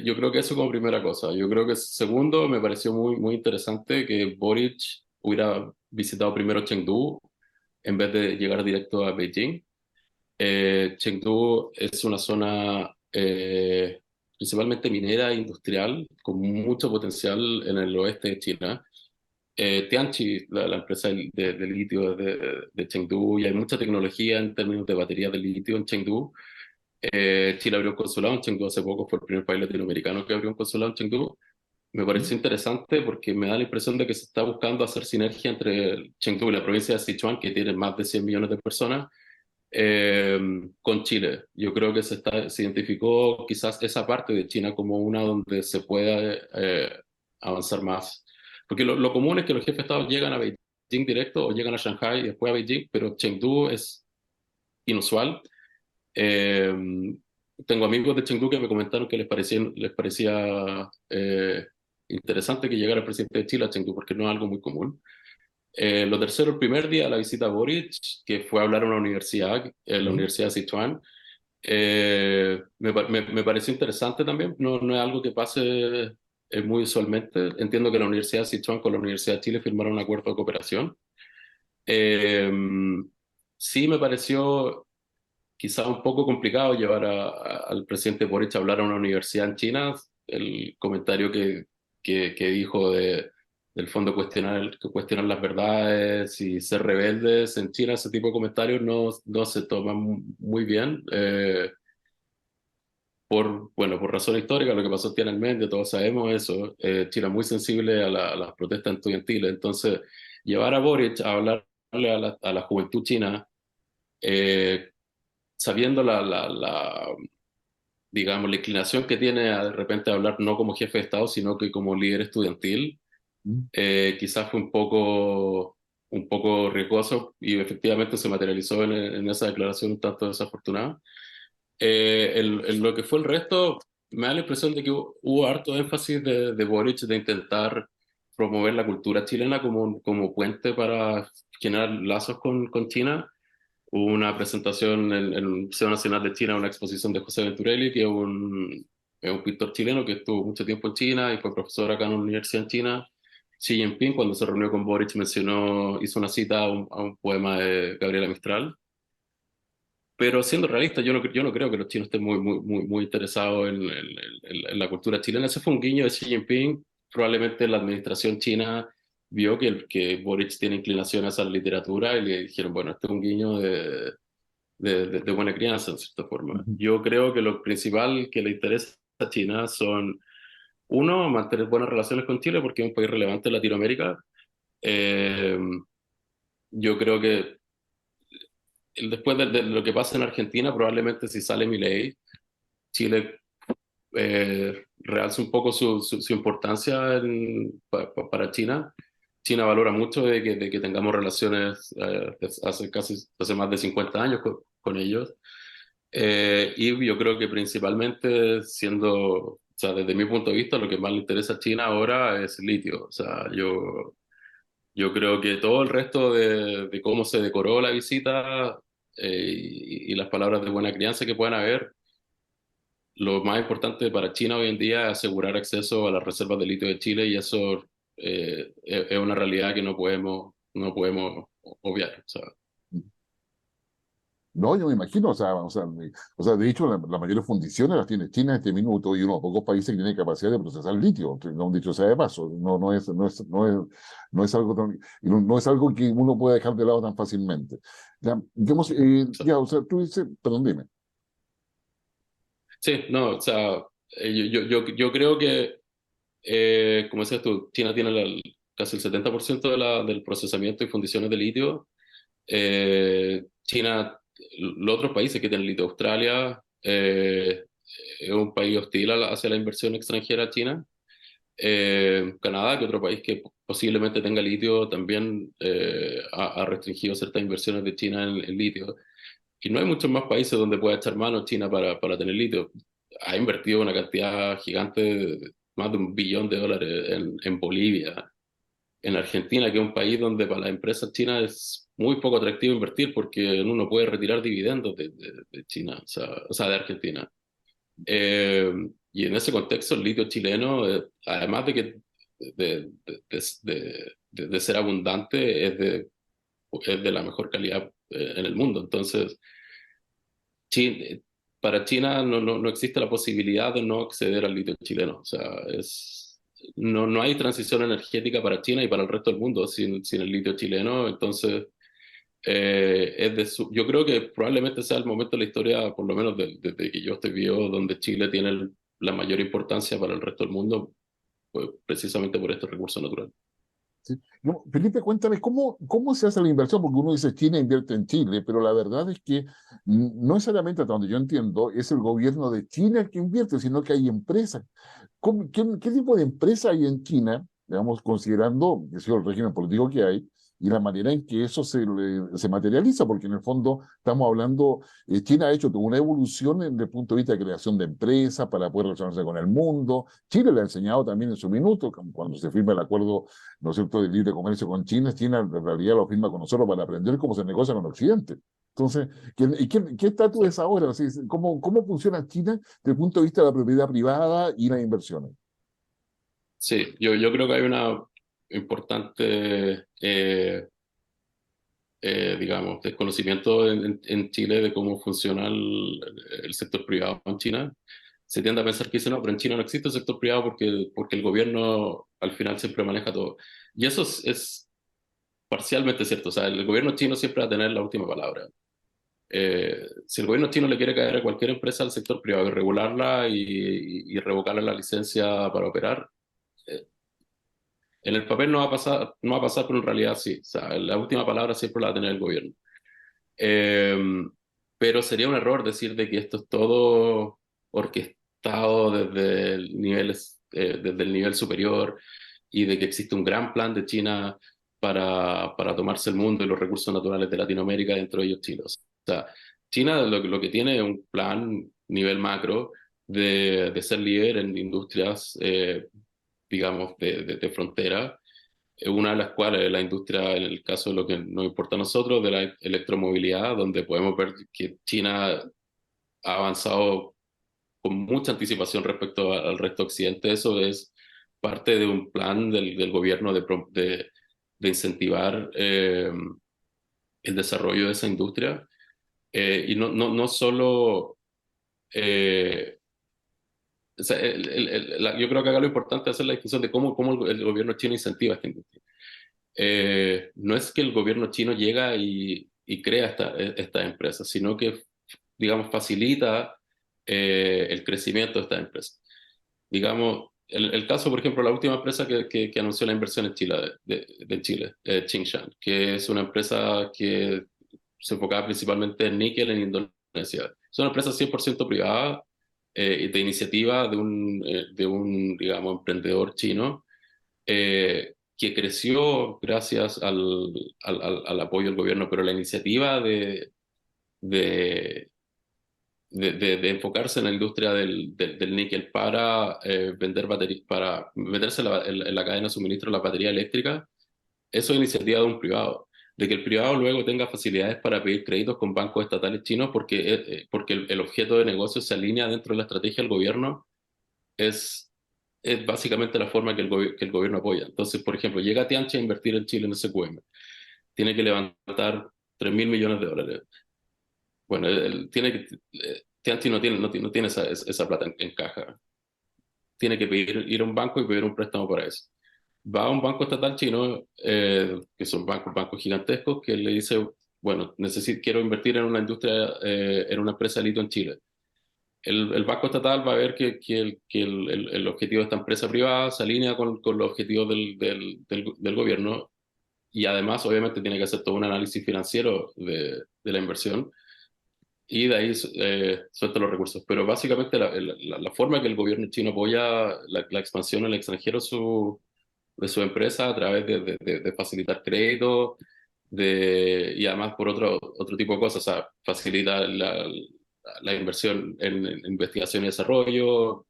Speaker 2: yo creo que eso como primera cosa. Yo creo que segundo, me pareció muy interesante que Boric hubiera visitado primero Chengdu en vez de llegar directo a Beijing. Chengdu es una zona principalmente minera e industrial con mucho potencial en el oeste de China. Tianqi, la empresa de litio de Chengdu, y hay mucha tecnología en términos de baterías de litio en Chengdu. Chile abrió un consulado en Chengdu hace poco, fue el primer país latinoamericano que abrió un consulado en Chengdu. Me
Speaker 1: ¿Mm?
Speaker 2: pareció interesante porque me da la impresión de que se está buscando hacer sinergia entre Chengdu y la provincia de Sichuan, que tiene más de 100 millones de personas, eh, con Chile. Yo creo que se identificó quizás esa parte de China como una donde se pueda avanzar más. Porque lo común es que los jefes de Estado llegan a Beijing directo o llegan a Shanghai y después a Beijing, pero Chengdu es inusual. eh, Tengo amigos de Chengdu que me comentaron que les parecía interesante que llegara el presidente de Chile a Chengdu, porque no es algo muy común. Lo tercero, el primer día de la visita a Boric, que fue a hablar a una universidad, la
Speaker 1: ¿Mm?
Speaker 2: Universidad de Sichuan, me pareció interesante también. No es algo que pase muy usualmente. Entiendo que la Universidad de Sichuan con la Universidad de Chile firmaron un acuerdo de cooperación. Eh, sí me pareció quizá un poco complicado llevar al presidente Boric a hablar a una universidad en China. El comentario que dijo del fondo cuestionar las verdades y ser rebeldes en China, ese tipo de comentarios no se toman muy bien. Por razón histórica, lo que pasó en Tiananmen, todos sabemos eso. China es muy sensible a las protestas estudiantiles. Entonces, llevar a Boric a hablarle a la juventud china, eh, sabiendo digamos, la inclinación que tiene de repente a hablar no como jefe de Estado, sino que como líder estudiantil,
Speaker 1: ¿Mm?
Speaker 2: quizás fue un poco riesgoso, y efectivamente se materializó en esa declaración un tanto desafortunada. En lo que fue el resto, me da la impresión de que hubo harto énfasis de Boric de intentar promover la cultura chilena como puente para generar lazos con China. Hubo una presentación en el Museo Nacional de China, una exposición de José Venturelli, que es un pintor chileno que estuvo mucho tiempo en China y fue profesor acá en una universidad en China. Xi Jinping, cuando se reunió con Boric, hizo una cita a un poema de Gabriela Mistral. Pero siendo realista, yo no creo que los chinos estén muy interesados en la cultura chilena. Ese fue un guiño de Xi Jinping. Probablemente la administración china vio que Boric tiene inclinaciones a la literatura y le dijeron, bueno, este es un guiño de buena crianza, en cierta forma.
Speaker 1: ¿Mm?
Speaker 2: Yo creo que lo principal que le interesa a China son, uno, mantener buenas relaciones con Chile porque es un país relevante en Latinoamérica. Eh, yo creo que después de lo que pasa en Argentina, probablemente si sale Milei, Chile realza un poco su importancia para China. China valora mucho de que tengamos relaciones hace más de 50 años con ellos. Y yo creo que principalmente o sea, desde mi punto de vista, lo que más le interesa a China ahora es litio. O sea, yo creo que todo el resto de cómo se decoró la visita y las palabras de buena crianza que puedan haber, lo más importante para China hoy en día es asegurar acceso a las reservas de litio de Chile y eso es una realidad que no podemos obviar. O sea,
Speaker 1: No, yo me imagino, de hecho, las mayores fundiciones las tiene China en este minuto y uno de los pocos países que tiene capacidad de procesar litio, no dicho sea de paso, no es algo que uno pueda dejar de lado tan fácilmente. Ya, digamos, o sea, tú dices, perdón, dime.
Speaker 2: sí, no, o sea, yo creo que, como decías tú, China tiene casi el 70% del procesamiento y fundiciones de litio. China, los otros países que tienen litio, Australia, es un país hostil hacia la inversión extranjera a China. Canadá, que otro país que posiblemente tenga litio, también ha restringido ciertas inversiones de China en litio. Y no hay muchos más países donde pueda echar mano China para tener litio. Ha invertido una cantidad gigante, más de $1 billón en Bolivia, en Argentina, que es un país donde para las empresas chinas es muy poco atractivo invertir porque uno no puede retirar dividendos de China, o sea, de Argentina. Eh, y en ese contexto, el litio chileno, además de ser abundante, es de la mejor calidad en el mundo. Entonces, Chi- para China no existe la posibilidad de no acceder al litio chileno. O sea, no hay transición energética para China y para el resto del mundo sin el litio chileno. Entonces, yo creo que probablemente sea el momento de la historia, por lo menos desde que yo estoy vivo, donde Chile tiene la mayor importancia para el resto del mundo, pues, precisamente por este recurso natural.
Speaker 1: ¿Sí? No, Felipe, cuéntame, ¿cómo se hace la inversión? Porque uno dice China invierte en Chile, pero la verdad es que no necesariamente, hasta donde yo entiendo, es el gobierno de China el que invierte, sino que hay empresas. ¿Qué tipo de empresa hay en China, digamos, considerando que sea el régimen político que hay y la manera en que eso se materializa? Porque en el fondo estamos hablando, China ha hecho toda una evolución desde el punto de vista de creación de empresas para poder relacionarse con el mundo. Chile le ha enseñado también en su minuto, cuando se firma el acuerdo, ¿no es cierto?, de libre comercio con China, China en realidad lo firma con nosotros para aprender cómo se negocia con Occidente. Entonces, ¿qué estatus es ahora? Así, ¿cómo funciona China desde el punto de vista de la propiedad privada y las inversiones?
Speaker 2: Sí, yo creo que hay una importante, digamos, desconocimiento en Chile de cómo funciona el sector privado en China. Se tiende a pensar que dice, no, pero en China no existe el sector privado porque el gobierno al final siempre maneja todo. Y eso es parcialmente cierto. O sea, el gobierno chino siempre va a tener la última palabra. Si el gobierno chino le quiere caer a cualquier empresa del sector privado y regularla y revocarle la licencia para operar, eh, en el papel no va a pasar, pero en realidad sí. O sea, la última palabra siempre la va a tener el gobierno. Eh, pero sería un error decir de que esto es todo orquestado desde el nivel superior y de que existe un gran plan de China para tomarse el mundo y los recursos naturales de Latinoamérica, dentro de ellos Chile. O sea, China lo que tiene es un plan nivel macro de ser líder en industrias, digamos, de frontera, una de las cuales es la industria, en el caso de lo que nos importa a nosotros, de la electromovilidad, donde podemos ver que China ha avanzado con mucha anticipación respecto al resto de Occidente. Eso es parte de un plan del gobierno de incentivar el desarrollo de esa industria. Y no solo... eh, o sea, yo creo que acá lo importante es hacer la discusión de cómo el gobierno chino incentiva esta industria. No es que el gobierno chino llega y crea estas empresas, sino que, digamos, facilita el crecimiento de estas empresas. Digamos, el caso, por ejemplo, la última empresa que anunció la inversión en Chile, de Chile, Tsingshan, que es una empresa que se enfocaba principalmente en níquel en Indonesia. Es una empresa 100% privada, de iniciativa de un, digamos, emprendedor chino que creció gracias al apoyo del gobierno, pero la iniciativa de, de enfocarse en la industria del níquel para vender baterías, para meterse en la cadena de suministro de la batería eléctrica, eso es iniciativa de un privado. De que el privado luego tenga facilidades para pedir créditos con bancos estatales chinos porque el objeto de negocio se alinea dentro de la estrategia del gobierno, es, es básicamente la forma que el gobierno apoya. Entonces, por ejemplo, llega Tianchi a invertir en Chile en SQM, tiene que levantar 3.000 millones de dólares. Bueno, Tianchi no tiene esa plata en caja. Tiene que ir a un banco y pedir un préstamo para eso. Va a un banco estatal chino, que son bancos gigantescos, que le dice, bueno, quiero invertir en una industria, en una empresa de litio en Chile. El banco estatal va a ver que el objetivo de esta empresa privada se alinea con los objetivos del gobierno, y además obviamente tiene que hacer todo un análisis financiero de la inversión, y de ahí suelta los recursos. Pero básicamente la forma que el gobierno chino apoya la expansión al extranjero de su empresa a través de facilitar crédito, y además por otro tipo de cosas, o sea, facilita la inversión en investigación y desarrollo,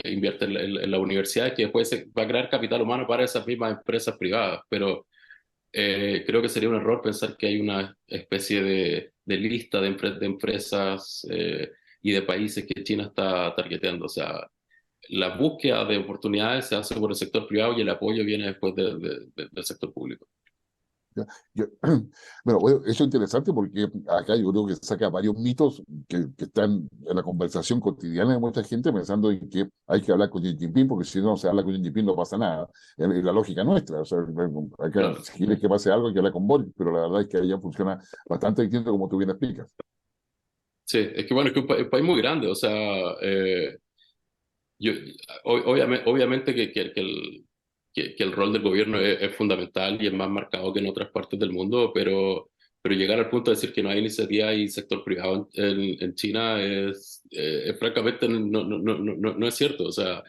Speaker 2: invierte en la universidad, que después va a crear capital humano para esas mismas empresas privadas, pero creo que sería un error pensar que hay una especie de lista de empresas y de países que China está targeteando. O sea, la búsqueda de oportunidades se hace por el sector privado y el apoyo viene después del sector público.
Speaker 1: ¿Ya? Bueno, eso es interesante porque acá yo creo que saca varios mitos que están en la conversación cotidiana de mucha gente pensando en que hay que hablar con Xi Jinping porque si no se habla con Xi Jinping no pasa nada. Es la lógica nuestra. O sea, acá
Speaker 2: Claro.
Speaker 1: si quieres que pase algo hay que hablar con Boris, pero la verdad es que allá funciona bastante distinto como tú bien explicas.
Speaker 2: Sí, es que bueno, es que un país muy grande, o sea, yo, obviamente que el rol del gobierno es fundamental y es más marcado que en otras partes del mundo, pero llegar al punto de decir que no hay iniciativa y sector privado en China francamente no es cierto. O sea,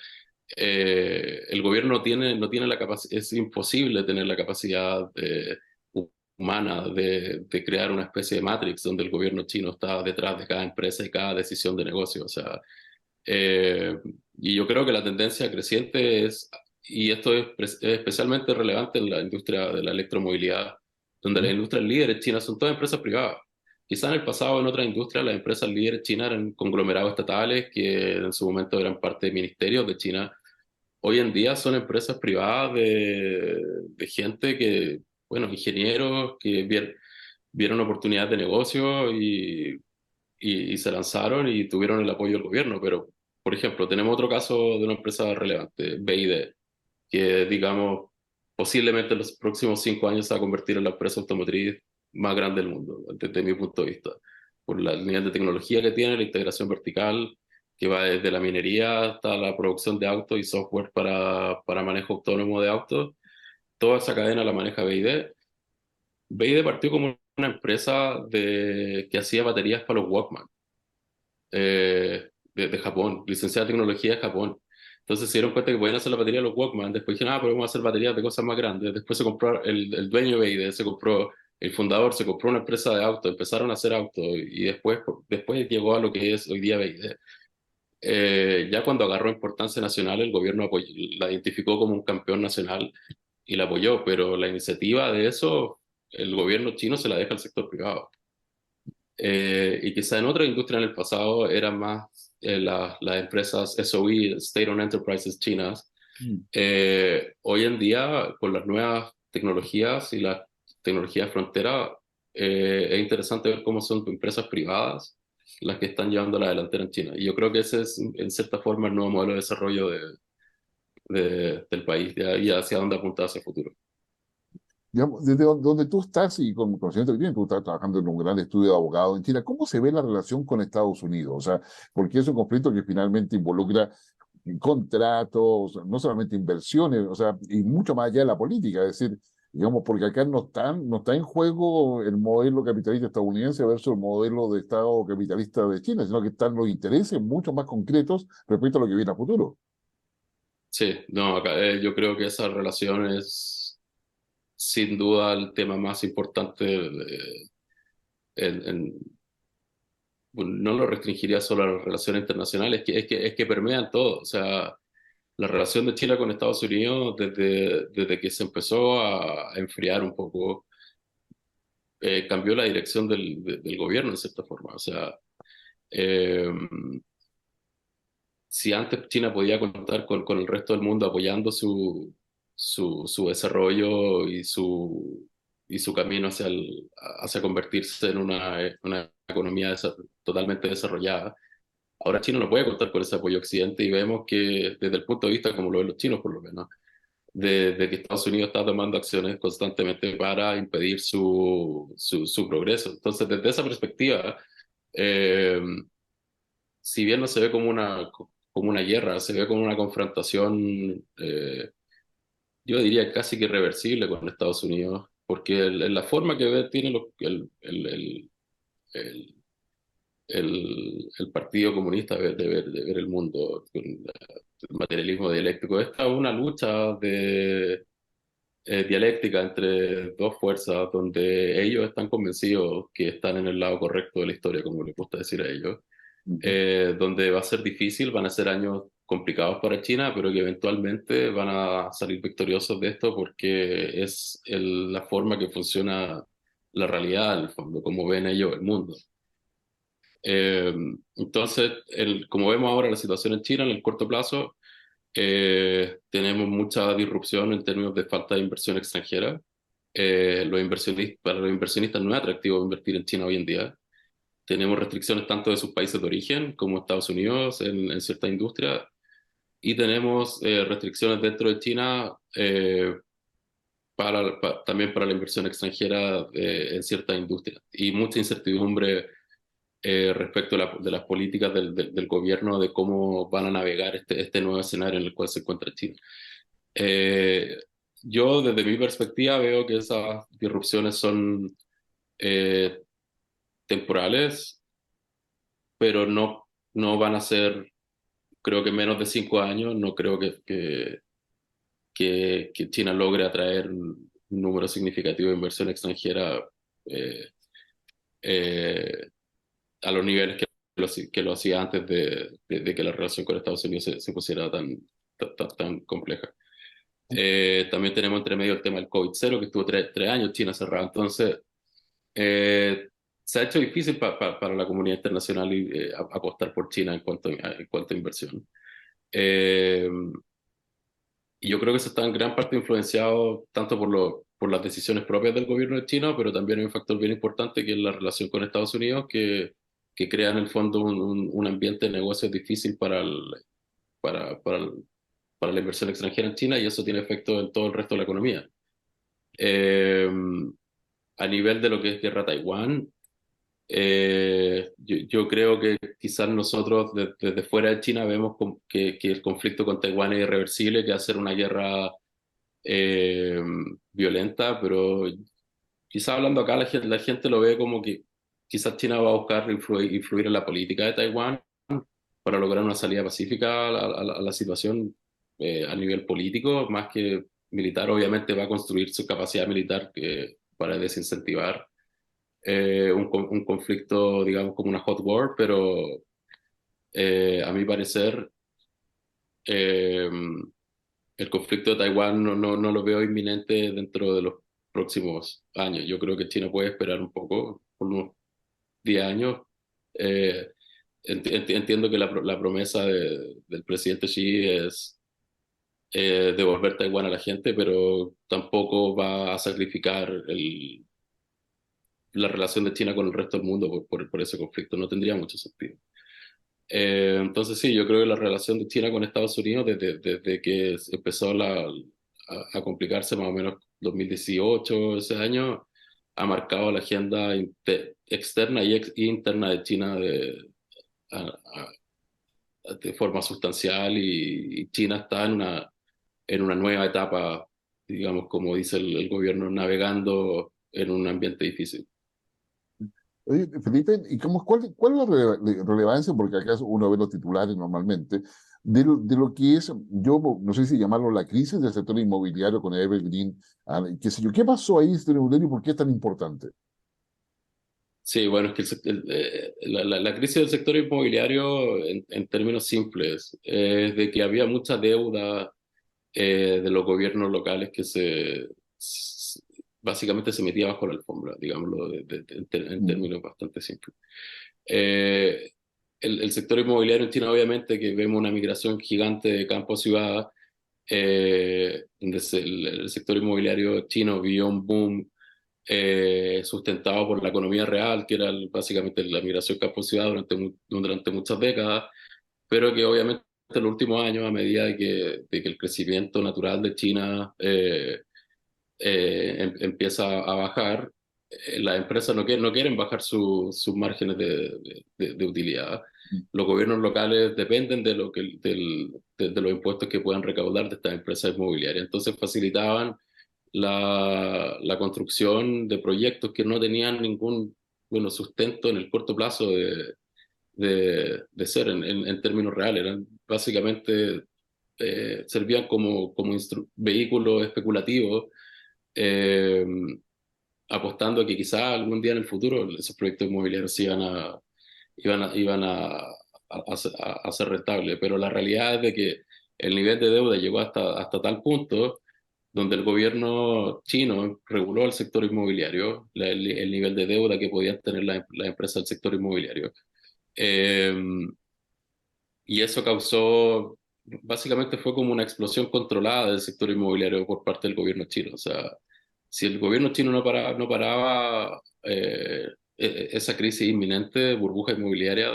Speaker 2: el gobierno no tiene la capacidad, es imposible tener la capacidad humana de crear una especie de Matrix donde el gobierno chino está detrás de cada empresa y cada decisión de negocio. O sea, eh, y yo creo que la tendencia creciente y esto es especialmente relevante en la industria de la electromovilidad, donde las
Speaker 1: ¿Mm?
Speaker 2: industrias líderes chinas son todas empresas privadas. Quizá en el pasado, en otras industrias, las empresas líderes chinas eran conglomerados estatales que en su momento eran parte de ministerios de China. Hoy en día son empresas privadas de gente que, bueno, ingenieros que vieron oportunidades de negocio y se lanzaron y tuvieron el apoyo del gobierno. Pero, por ejemplo, tenemos otro caso de una empresa relevante, BYD, que, digamos, posiblemente en los próximos 5 años se va a convertir en la empresa automotriz más grande del mundo, desde mi punto de vista, por el nivel de tecnología que tiene, la integración vertical, que va desde la minería hasta la producción de autos y software para manejo autónomo de autos. Toda esa cadena la maneja BYD. BYD partió como una empresa que hacía baterías para los Walkman, de Japón, licenciada en tecnología de Japón. Entonces se dieron cuenta que podían hacer la batería de los Walkman. Después dijeron, pero vamos a hacer baterías de cosas más grandes. Después se compró el dueño de BYD, el fundador, se compró una empresa de autos, empezaron a hacer autos y después llegó a lo que es hoy día BYD. Ya cuando agarró importancia nacional, el gobierno la identificó como un campeón nacional y la apoyó, pero la iniciativa de eso, el gobierno chino se la deja al sector privado. Y quizá en otra industria en el pasado eran más las empresas SOE, State-Owned Enterprises chinas.
Speaker 1: Mm.
Speaker 2: Hoy en día, con las nuevas tecnologías y las tecnologías frontera, es interesante ver cómo son empresas privadas las que están llevando la delantera en China. Y yo creo que ese es, en cierta forma, el nuevo modelo de desarrollo del país y hacia dónde apunta hacia el futuro.
Speaker 1: Digamos, desde donde tú estás y con conocimiento que tienes, tú estás trabajando en un gran estudio de abogado en China, ¿cómo se ve la relación con Estados Unidos? O sea, porque es un conflicto que finalmente involucra contratos, no solamente inversiones, o sea, y mucho más allá de la política. Es decir, digamos, porque acá no está en juego el modelo capitalista estadounidense versus el modelo de Estado capitalista de China, sino que están los intereses mucho más concretos respecto a lo que viene a futuro.
Speaker 2: Sí, no, acá, yo creo que esa relación es sin duda el tema más importante. Bueno, no lo restringiría solo a las relaciones internacionales, es que permean todo. O sea, la relación de Chile con Estados Unidos, desde que se empezó a enfriar un poco, cambió la dirección del gobierno, en cierta forma. O sea, eh, si antes China podía contar con el resto del mundo apoyando su desarrollo y su camino hacia convertirse en una economía totalmente desarrollada, ahora China no puede contar con ese apoyo occidente y vemos que desde el punto de vista, como lo ven los chinos por lo menos, de que Estados Unidos está tomando acciones constantemente para impedir su progreso. Entonces, desde esa perspectiva, eh, si bien no se ve como una guerra, se ve como una confrontación, yo diría casi que irreversible con Estados Unidos, porque la forma que tiene el, el Partido Comunista de ver el mundo, con el materialismo dialéctico, esta es una lucha dialéctica entre dos fuerzas donde ellos están convencidos que están en el lado correcto de la historia, como les gusta decir a ellos,
Speaker 1: Ujú.
Speaker 2: donde va a ser difícil, van a ser años complicados para China, pero que eventualmente van a salir victoriosos de esto porque es la forma que funciona la realidad, en el fondo, como ven ellos el mundo. Eh, entonces, como vemos ahora la situación en China, en el corto plazo, tenemos mucha disrupción en términos de falta de inversión extranjera. Para los inversionistas no es atractivo invertir en China hoy en día. Tenemos restricciones tanto de sus países de origen como Estados Unidos en ciertas industrias y tenemos restricciones dentro de China también para la inversión extranjera en ciertas industrias y mucha incertidumbre respecto de las políticas del gobierno de cómo van a navegar este nuevo escenario en el cual se encuentra China. Eh, yo desde mi perspectiva veo que esas disrupciones son eh, temporales, pero no van a ser, creo que menos de 5 años, no creo que China logre atraer un número significativo de inversión extranjera eh, eh, a los niveles que lo hacía antes de que la relación con Estados Unidos se pusiera tan compleja. También tenemos entre medio el tema del COVID-0, que estuvo 3 años China cerrada. Entonces, eh, se ha hecho difícil para la comunidad internacional apostar por China en cuanto a inversión. Eh, y yo creo que eso está en gran parte influenciado tanto por las decisiones propias del gobierno de China, pero también hay un factor bien importante que es la relación con Estados Unidos, que crea en el fondo un ambiente de negocios difícil para, para, el- para la inversión extranjera en China y eso tiene efecto en todo el resto de la economía. Eh, a nivel de lo que es guerra Taiwán, yo creo que quizás nosotros desde fuera de China vemos que el conflicto con Taiwán es irreversible, que va a ser una guerra eh, violenta, pero quizás hablando acá la gente lo ve como que quizás China va a buscar influir en la política de Taiwán para lograr una salida pacífica a la situación a nivel político, más que militar. Obviamente va a construir su capacidad militar para desincentivar un conflicto, digamos, como una hot war, pero a mi parecer eh, el conflicto de Taiwán no lo veo inminente dentro de los próximos años. Yo creo que China puede esperar un poco, por unos 10 años. Eh, entiendo que la promesa del presidente Xi es devolver Taiwán a la gente, pero tampoco va a sacrificar la relación de China con el resto del mundo por ese conflicto. No tendría mucho sentido. Entonces sí, yo creo que la relación de China con Estados Unidos desde que empezó a complicarse más o menos 2018, ese año, ha marcado la agenda externa y interna de China a- de forma sustancial y China está en una nueva etapa digamos, como dice el gobierno, navegando en un ambiente difícil.
Speaker 1: Oye, Felipe, ¿y cuál es la relevancia? Porque acá uno ve los titulares normalmente, de lo que es, yo no sé si llamarlo la crisis del sector inmobiliario con Evergreen, qué sé yo. ¿Qué pasó ahí, señor inmobiliario, y por qué es tan importante?
Speaker 2: Sí, bueno, es que la crisis del sector inmobiliario, en términos simples, es de que había mucha deuda de los gobiernos locales que s- básicamente se metía bajo la alfombra, digámoslo en
Speaker 1: Mm,
Speaker 2: términos bastante simples. Eh, el sector inmobiliario en China, obviamente, que vemos una migración gigante de campo a ciudad, donde el sector inmobiliario chino vio un boom sustentado por la economía real, que era básicamente la migración campo-ciudad durante muchas décadas, pero que obviamente en los últimos años, a medida de que el crecimiento natural de China empieza a bajar, las empresas no quieren bajar sus márgenes de utilidad.
Speaker 1: mm,
Speaker 2: Los gobiernos locales dependen de los impuestos que puedan recaudar de estas empresas inmobiliarias. Entonces facilitaban la construcción de proyectos que no tenían ningún, bueno, sustento en el corto plazo de ser en términos reales. Eran básicamente servían como vehículos especulativos, eh, apostando a que quizá algún día en el futuro esos proyectos inmobiliarios iban a ser rentables. Pero la realidad es de que el nivel de deuda llegó hasta tal punto donde el gobierno chino reguló el sector inmobiliario, el nivel de deuda que podían tener las empresas del sector inmobiliario. Eh, y eso causó, básicamente fue como una explosión controlada del sector inmobiliario por parte del gobierno chino. O sea, si el gobierno chino no paraba esa crisis inminente de burbuja inmobiliaria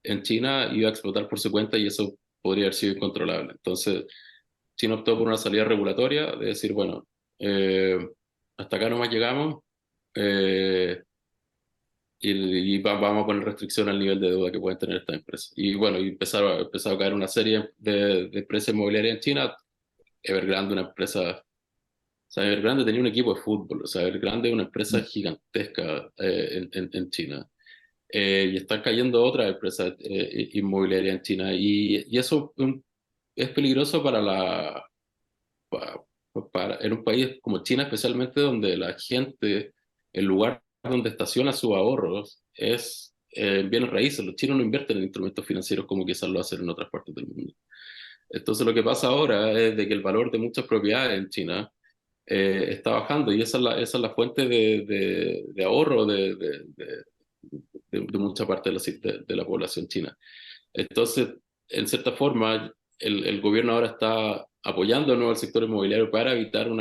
Speaker 2: en China, iba a explotar por su cuenta y eso podría haber sido incontrolable. Entonces, China optó por una salida regulatoria de decir, bueno, eh, hasta acá nomás llegamos. eh, vamos a poner restricción al nivel de deuda que pueden tener estas empresas. Y bueno, y empezó a caer una serie de empresas inmobiliarias en China. Evergrande, una empresa, o sea, Evergrande tenía un equipo de fútbol, o sea, Evergrande es una empresa
Speaker 1: mm.
Speaker 2: gigantesca en China. Y están cayendo otras empresas inmobiliarias en China. Y eso es peligroso pa- en un país como China, especialmente donde la gente, el lugar donde estaciona sus ahorros es en bienes raíces. Los chinos no invierten en instrumentos financieros como quizás lo hacen en otras partes del mundo. Entonces lo que pasa ahora es de que el valor de muchas propiedades en China está bajando y esa es la fuente de ahorro de mucha parte de la población china. Entonces, en cierta forma, el gobierno ahora está apoyando de nuevo al sector inmobiliario para evitar un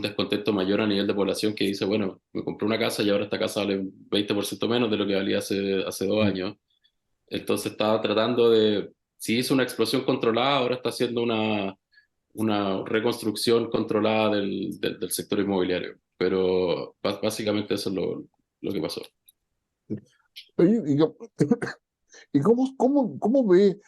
Speaker 2: descontento mayor a nivel de población que dice, bueno, me compré una casa y ahora esta casa vale un 20% menos de lo que valía hace 2 años. Entonces estaba tratando si hizo una explosión controlada, ahora está haciendo una reconstrucción controlada del sector inmobiliario. Pero básicamente eso es lo que pasó.
Speaker 1: Oye, ¿y cómo ve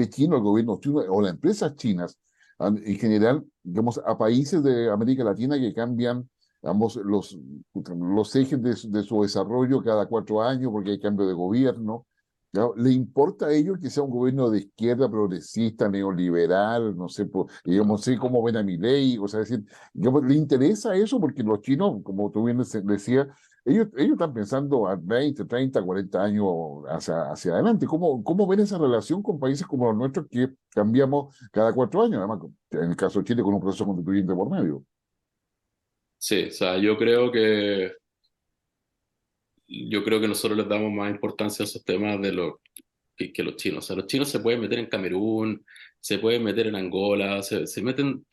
Speaker 1: China, el gobierno chino o las empresas chinas en general, digamos, a países de América Latina que cambian ambos los ejes de su desarrollo cada 4 años porque hay cambio de gobierno? ¿Ya? ¿Le importa a ellos que sea un gobierno de izquierda, progresista, neoliberal? No sé, digamos, sé cómo ven a Milei, o sea, es decir, digamos, ¿le interesa eso? Porque los chinos, como tú bien decías, ellos están pensando a 20, 30, 40 años hacia adelante. ¿Cómo ven esa relación con países como los nuestros que cambiamos cada 4 años? Además, en el caso de Chile, con un proceso constituyente por medio.
Speaker 2: Sí, o sea, yo creo que nosotros les damos más importancia a esos temas que los chinos. O sea, los chinos se pueden meter en Camerún, se pueden meter en Angola, se meten.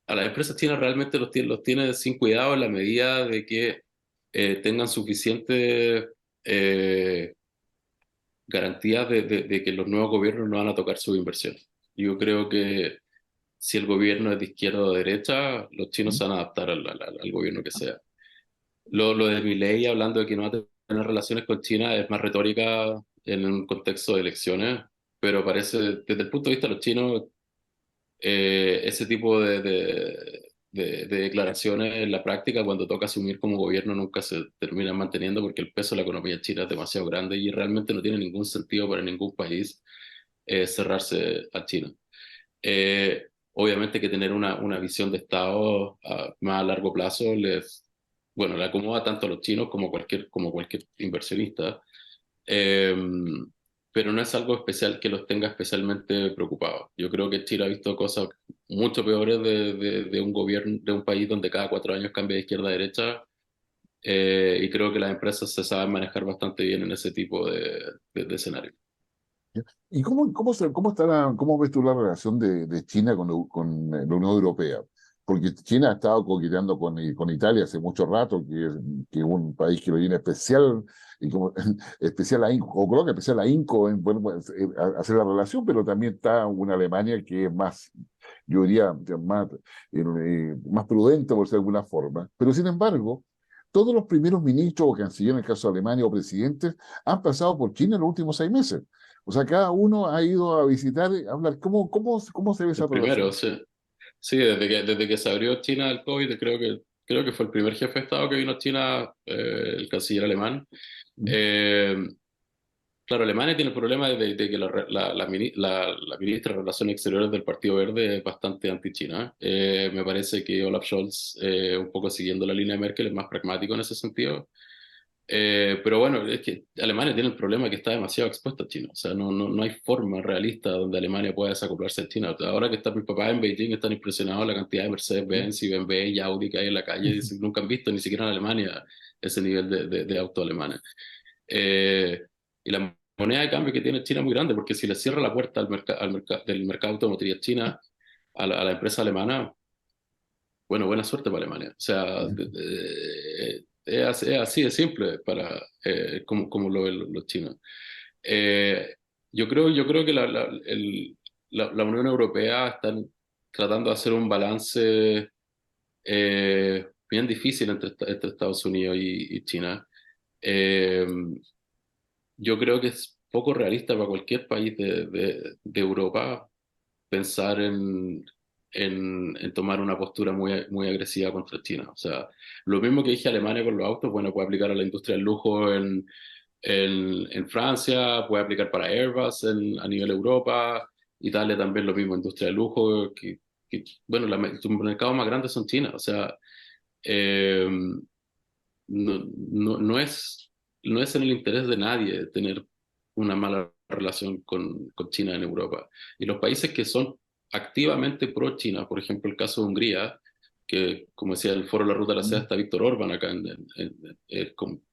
Speaker 2: A las empresas chinas realmente los tiene sin cuidado en la medida de que tengan suficiente garantías de que los nuevos gobiernos no van a tocar sus inversiones. Yo creo que si el gobierno es de izquierda o de derecha, los chinos
Speaker 1: ¿Mm?
Speaker 2: se van a adaptar al gobierno que sea. Lo de Milei hablando de que no va a tener relaciones con China es más retórica en un contexto de elecciones, pero parece, desde el punto de vista de los chinos, ese tipo de declaraciones en la práctica, cuando toca asumir como gobierno, nunca se terminan manteniendo porque el peso de la economía china es demasiado grande y realmente no tiene ningún sentido para ningún país cerrarse a China. Obviamente que tener una visión de Estado más a largo plazo bueno, le acomoda tanto a los chinos como cualquier inversionista. Eh, pero no es algo especial que los tenga especialmente preocupados. Yo creo que Chile ha visto cosas mucho peores de un gobierno, de un país donde cada 4 años cambia de izquierda a derecha, y creo que las empresas se saben manejar bastante bien en ese tipo de escenario.
Speaker 1: ¿Y cómo ves tú la relación de China con la Unión Europea? Porque China ha estado coqueteando con Italia hace mucho rato, que es un país que lo tiene especial, y como, especial ahínco, o creo que especial ahínco en hacer la relación, pero también está una Alemania que es más, yo diría, más prudente, por decirlo de alguna forma. Pero sin embargo, todos los primeros ministros o cancilleres, en el caso de Alemania, o presidentes, han pasado por China en los últimos 6 meses. O sea, cada uno ha ido a visitar, a hablar. ¿Cómo se ve esa
Speaker 2: El primero,
Speaker 1: relación?
Speaker 2: sí. Sí, desde que se abrió China del COVID, creo que fue el primer jefe de Estado que vino a China, el canciller alemán.
Speaker 1: ¿Mm?
Speaker 2: Eh, Claro, Alemania tiene el problema de que la ministra de Relaciones Exteriores del Partido Verde es bastante anti-China. Me parece que Olaf Scholz, un poco siguiendo la línea de Merkel, es más pragmático en ese sentido. Pero bueno, es que Alemania tiene el problema que está demasiado expuesta a China. O sea, no hay forma realista donde Alemania pueda desacoplarse de China. Ahora que están mis papás en Beijing, están impresionados la cantidad de Mercedes-Benz y BMW y Audi que hay en la calle. Dicen que nunca han visto ni siquiera en Alemania ese nivel de auto alemanes. Eh, y la moneda de cambio que tiene China es muy grande, porque si le cierra la puerta del mercado automotriz china a la empresa alemana, bueno, buena suerte para Alemania. O sea, es así de simple como lo ven los chinos. Eh, yo creo que la Unión Europea está tratando de hacer un balance bien difícil entre Estados Unidos y China. Eh, yo creo que es poco realista para cualquier país de Europa pensar en tomar una postura muy, muy agresiva contra China. O sea, lo mismo que dije Alemania con los autos, bueno, puede aplicar a la industria del lujo en Francia, puede aplicar para Airbus a nivel Europa, Italia también lo mismo, industria del lujo, bueno, los mercados más grandes son China. O sea, eh, no es en el interés de nadie tener una mala relación con China en Europa. Y los países que son activamente pro-China, por ejemplo, el caso de Hungría, que, como decía el Foro de la Ruta de la Seda,
Speaker 1: ¿Mm?
Speaker 2: está Víctor Orbán acá,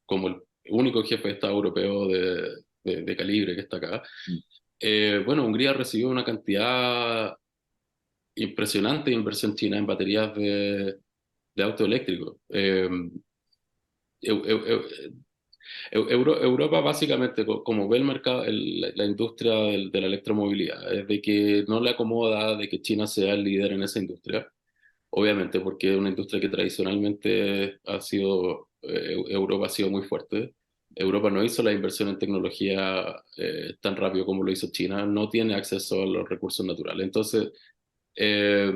Speaker 2: como el único jefe de Estado europeo de calibre que está acá.
Speaker 1: ¿Mm?
Speaker 2: Bueno, Hungría recibió una cantidad impresionante de inversión china en baterías de auto eléctrico. Eu- eu- eu- Europa básicamente, como ve el mercado, la industria de la electromovilidad, es de que no le acomoda de que China sea el líder en esa industria, obviamente porque es una industria que tradicionalmente Europa ha sido muy fuerte. Europa no hizo la inversión en tecnología tan rápido como lo hizo China, no tiene acceso a los recursos naturales, entonces eh,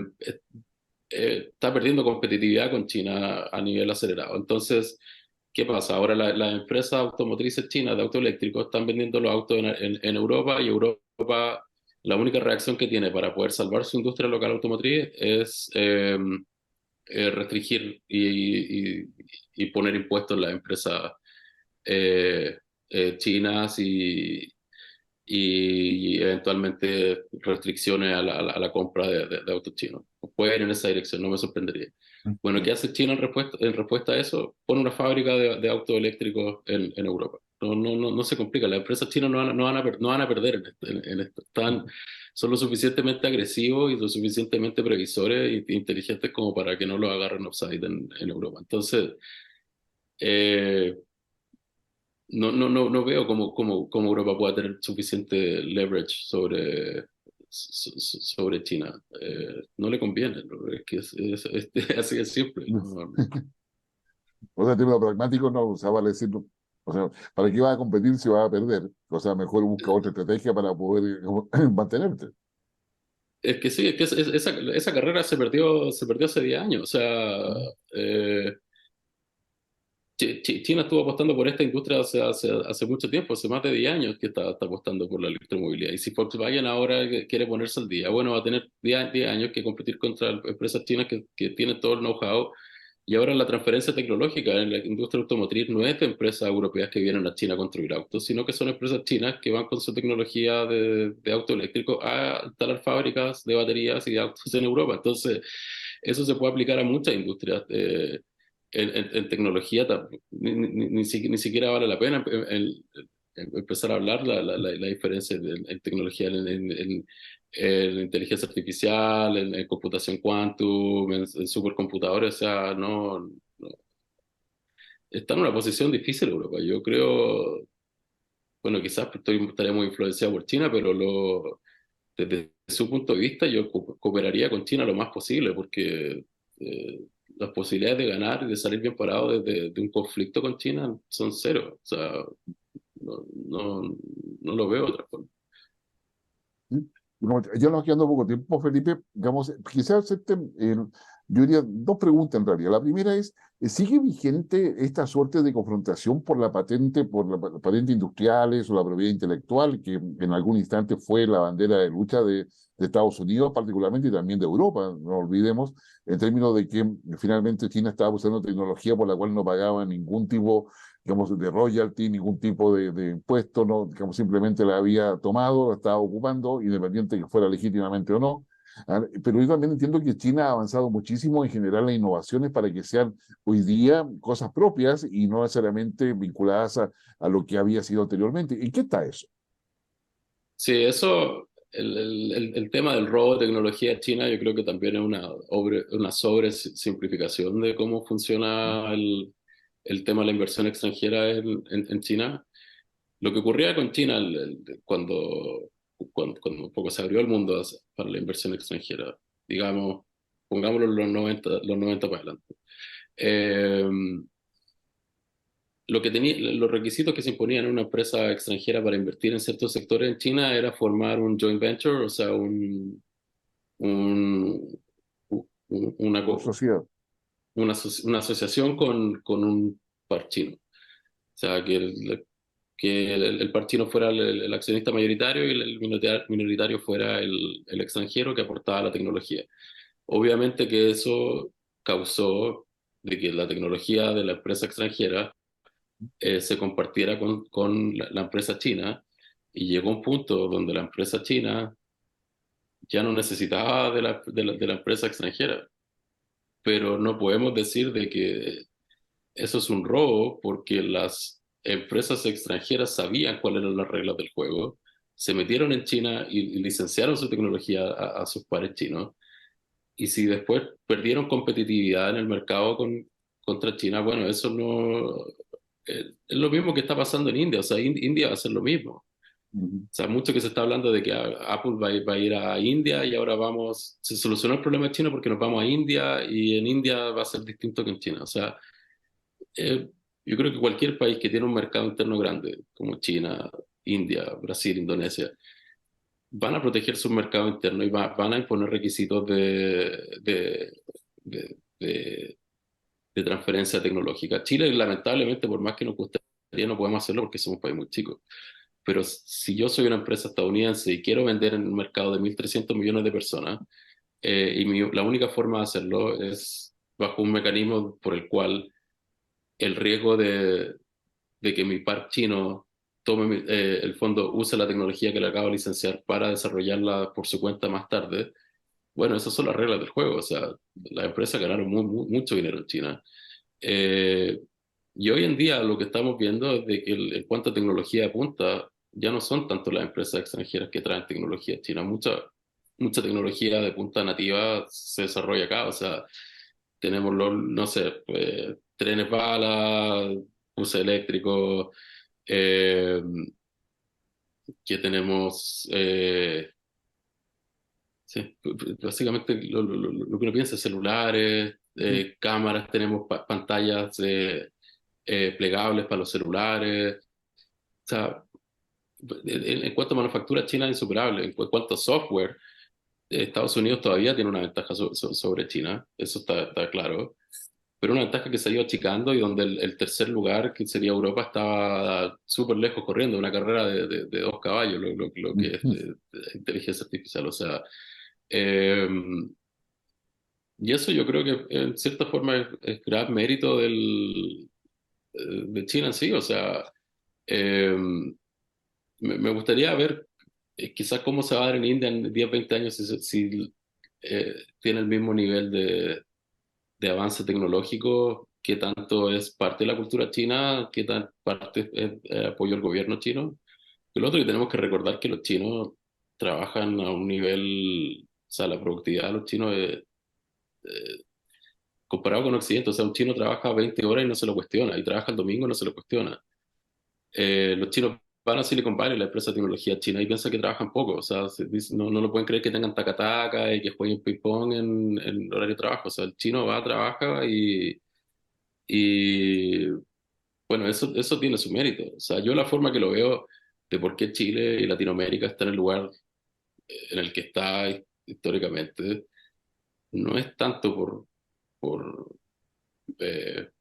Speaker 2: está perdiendo competitividad con China a nivel acelerado. Entonces, ¿qué pasa? Ahora las empresas automotrices chinas de autos eléctricos están vendiendo los autos en Europa, y Europa, la única reacción que tiene para poder salvar su industria local automotriz es restringir y poner impuestos en las empresas eh, chinas y eventualmente restricciones a la compra de autos chinos. Puede ir en esa dirección, no me sorprendería. Bueno, ¿qué hace China en respuesta a eso? Pone una fábrica de autos eléctricos en Europa. No se complica. Las empresas chinas no van a perder en esto. Son lo suficientemente agresivos y lo suficientemente previsores e inteligentes como para que no lo agarren offside en Europa. Entonces, eh, no veo cómo Europa pueda tener suficiente leverage sobre China. No le conviene, ¿no? Es que así de simple.
Speaker 1: ¿Mm?
Speaker 2: No.
Speaker 1: O sea, en términos pragmáticos, no, o sea, vale decir, no. O sea, ¿para qué vas a competir si vas a perder? O sea, mejor busca otra estrategia para poder mantenerte.
Speaker 2: es que sí, es que esa carrera se perdió hace 10 años. O sea,
Speaker 1: Mm.
Speaker 2: eh, China estuvo apostando por esta industria hace mucho tiempo, hace más de 10 años que está apostando por la electromovilidad. Y si Volkswagen ahora quiere ponerse al día, bueno, va a tener 10 años que competir contra empresas chinas que tienen todo el know-how. Y ahora la transferencia tecnológica en la industria automotriz no es de empresas europeas que vienen a China a construir autos, sino que son empresas chinas que van con su tecnología de auto eléctrico a instalar fábricas de baterías y de autos en Europa. Entonces, eso se puede aplicar a muchas industrias. En tecnología ni siquiera vale la pena empezar a hablar la diferencia en tecnología, en inteligencia artificial, en computación quantum, en supercomputadores. O sea, no- está en una posición difícil Europa. Yo creo, bueno, quizás estaría muy influenciado por China, pero desde su punto de vista yo cooperaría con China lo más posible, porque eh, las posibilidades de ganar y de salir bien parado de un conflicto con China son cero. O sea, no lo veo de otra forma.
Speaker 1: ¿Sí? Y ya nos quedando poco tiempo, Felipe, digamos, quizás hacerte, yo diría dos preguntas en realidad. La primera es, ¿sigue vigente esta suerte de confrontación por la patente, por la patente industriales o la propiedad intelectual, que en algún instante fue la bandera de lucha de Estados Unidos, particularmente, y también de Europa, no olvidemos, en términos de que finalmente China estaba usando tecnología por la cual no pagaba ningún tipo, digamos, de royalty, ningún tipo de impuesto, no, digamos, simplemente la había tomado, la estaba ocupando, independiente que fuera legítimamente o no. Pero yo también entiendo que China ha avanzado muchísimo en generar las innovaciones para que sean hoy día cosas propias y no necesariamente vinculadas a lo que había sido anteriormente. ¿En qué está eso?
Speaker 2: Sí, eso, el tema del robo de tecnología china, yo creo que también es una sobresimplificación de cómo funciona el tema de la inversión extranjera en China. Lo que ocurría con China cuando un poco se abrió el mundo para la inversión extranjera, digamos, pongámoslo en los 90 para adelante. Eh, los requisitos que se imponían en una empresa extranjera para invertir en ciertos sectores en China era formar un joint venture, o sea, un- una,
Speaker 1: Una sociedad.
Speaker 2: una asociación con un par chino. O sea, que el par chino fuera el accionista mayoritario y el minoritario fuera el extranjero que aportaba la tecnología. Obviamente que eso causó de que la tecnología de la empresa extranjera se compartiera con la empresa china, y llegó un punto donde la empresa china ya no necesitaba de la empresa extranjera. Pero no podemos decir de que eso es un robo, porque las empresas extranjeras sabían cuáles eran las reglas del juego, se metieron en China y licenciaron su tecnología a sus pares chinos. Y si después perdieron competitividad en el mercado contra China, bueno, eso no es lo mismo que está pasando en India. O sea, India va a hacer lo mismo. O
Speaker 1: Ujú.
Speaker 2: sea, mucho que se está hablando de que Apple va a ir a India, y ahora se solucionó el problema de China porque nos vamos a India, y en India va a ser distinto que en China. O sea, eh, yo creo que cualquier país que tiene un mercado interno grande, como China, India, Brasil, Indonesia, van a proteger su mercado interno y van a imponer requisitos de de transferencia tecnológica. Chile, lamentablemente, por más que nos gustaría, no podemos hacerlo porque somos un país muy chico. Pero si yo soy una empresa estadounidense y quiero vender en un mercado de 1.300 millones de personas, y la única forma de hacerlo es bajo un mecanismo por el cual el riesgo de que mi par chino tome el fondo, use la tecnología que le acabo de licenciar para desarrollarla por su cuenta más tarde, bueno, esas son las reglas del juego. O sea, las empresas ganaron mucho dinero en China. Eh, y hoy en día lo que estamos viendo es de que en cuanto a tecnología de punta, ya no son tanto las empresas extranjeras que traen tecnología a China. Mucha tecnología de punta nativa se desarrolla acá. O sea, tenemos no sé, trenes bala, buses eléctricos, eh, que tenemos, sí, básicamente lo que uno piensa es celulares,
Speaker 1: Ujú.
Speaker 2: cámaras, tenemos pantallas plegables para los celulares. O sea, en cuanto a manufactura, China es insuperable. En cuanto a software, Estados Unidos todavía tiene una ventaja sobre China, eso está claro, pero una ventaja que se ha ido achicando y donde el tercer lugar, que sería Europa, estaba súper lejos corriendo, una carrera de 2 caballos, lo que es de inteligencia artificial. O sea, eh, y eso yo creo que en cierta forma es gran mérito de China en sí. O sea, eh, me gustaría ver quizás cómo se va a dar en India en 10 20 años si tiene el mismo nivel de avance tecnológico, qué tanto es parte de la cultura china, qué tan parte es apoyo al gobierno chino. Y lo otro que tenemos que recordar que los chinos trabajan a un nivel, o sea, la productividad de los chinos eh, comparado con Occidente, o sea, un chino trabaja 20 horas y no se lo cuestiona, y trabaja el domingo y no se lo cuestiona. Los chinos van a Silicon Valley, la empresa de tecnología china, y piensan que trabajan poco, o sea, no lo pueden creer que tengan taca-taca y que jueguen ping-pong en horario de trabajo. O sea, el chino va, trabaja y bueno, eso tiene su mérito. O sea, yo la forma que lo veo de por qué Chile y Latinoamérica están en el lugar en el que está históricamente, no es tanto por, por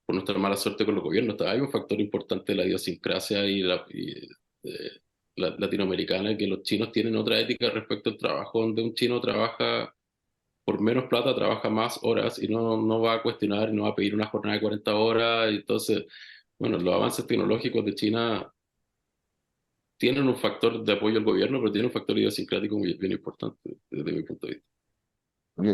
Speaker 2: nuestra mala suerte con los gobiernos. Hay un factor importante de la idiosincrasia latinoamericana, que los chinos tienen otra ética respecto al trabajo, donde un chino trabaja por menos plata, trabaja más horas y no va a cuestionar y no va a pedir una jornada de 40 horas. Y entonces, bueno, los avances tecnológicos de China tienen un factor de apoyo al gobierno, pero tienen un factor idiosincrático muy bien importante desde mi punto de vista.
Speaker 1: Ok.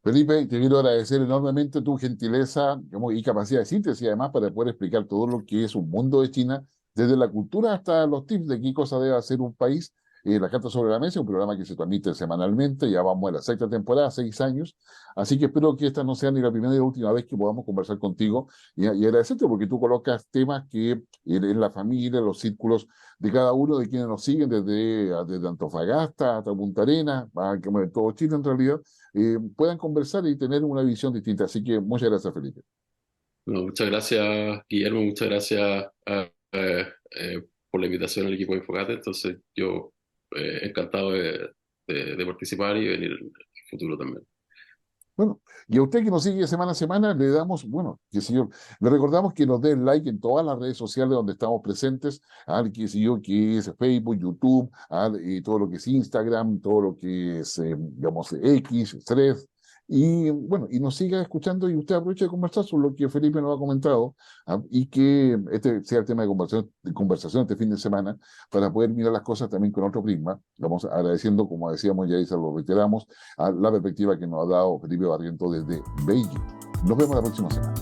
Speaker 1: Felipe, te quiero agradecer enormemente tu gentileza, digamos, y capacidad de síntesis, además, para poder explicar todo lo que es un mundo de China, desde la cultura hasta los tips de qué cosa debe hacer un país. La Carta sobre la Mesa, un programa que se transmite semanalmente, ya vamos a la sexta temporada, 6 años, así que espero que esta no sea ni la primera ni la última vez que podamos conversar contigo y agradecerte porque tú colocas temas que en la familia, en los círculos de cada uno de quienes nos siguen, desde Antofagasta hasta Punta Arenas, como de todo Chile en realidad, puedan conversar y tener una visión distinta. Así que muchas gracias, Felipe.
Speaker 2: Bueno, muchas gracias, Guillermo, muchas gracias por la invitación al equipo de Infocate. Entonces, yo encantado de participar y venir en el futuro también.
Speaker 1: Bueno, y a usted que nos sigue semana a semana, le damos, bueno, qué sé yo, le recordamos que nos dé like en todas las redes sociales donde estamos presentes, qué sé yo, que es Facebook, YouTube, y todo lo que es Instagram, todo lo que es, digamos, X, Threads, y bueno, y nos siga escuchando y usted aproveche de conversar sobre lo que Felipe nos ha comentado, y que este sea el tema de conversación este fin de semana, para poder mirar las cosas también con otro prisma. Vamos agradeciendo, como decíamos ya y se lo reiteramos, a la perspectiva que nos ha dado Felipe Barriento desde Beijing. Nos vemos la próxima semana.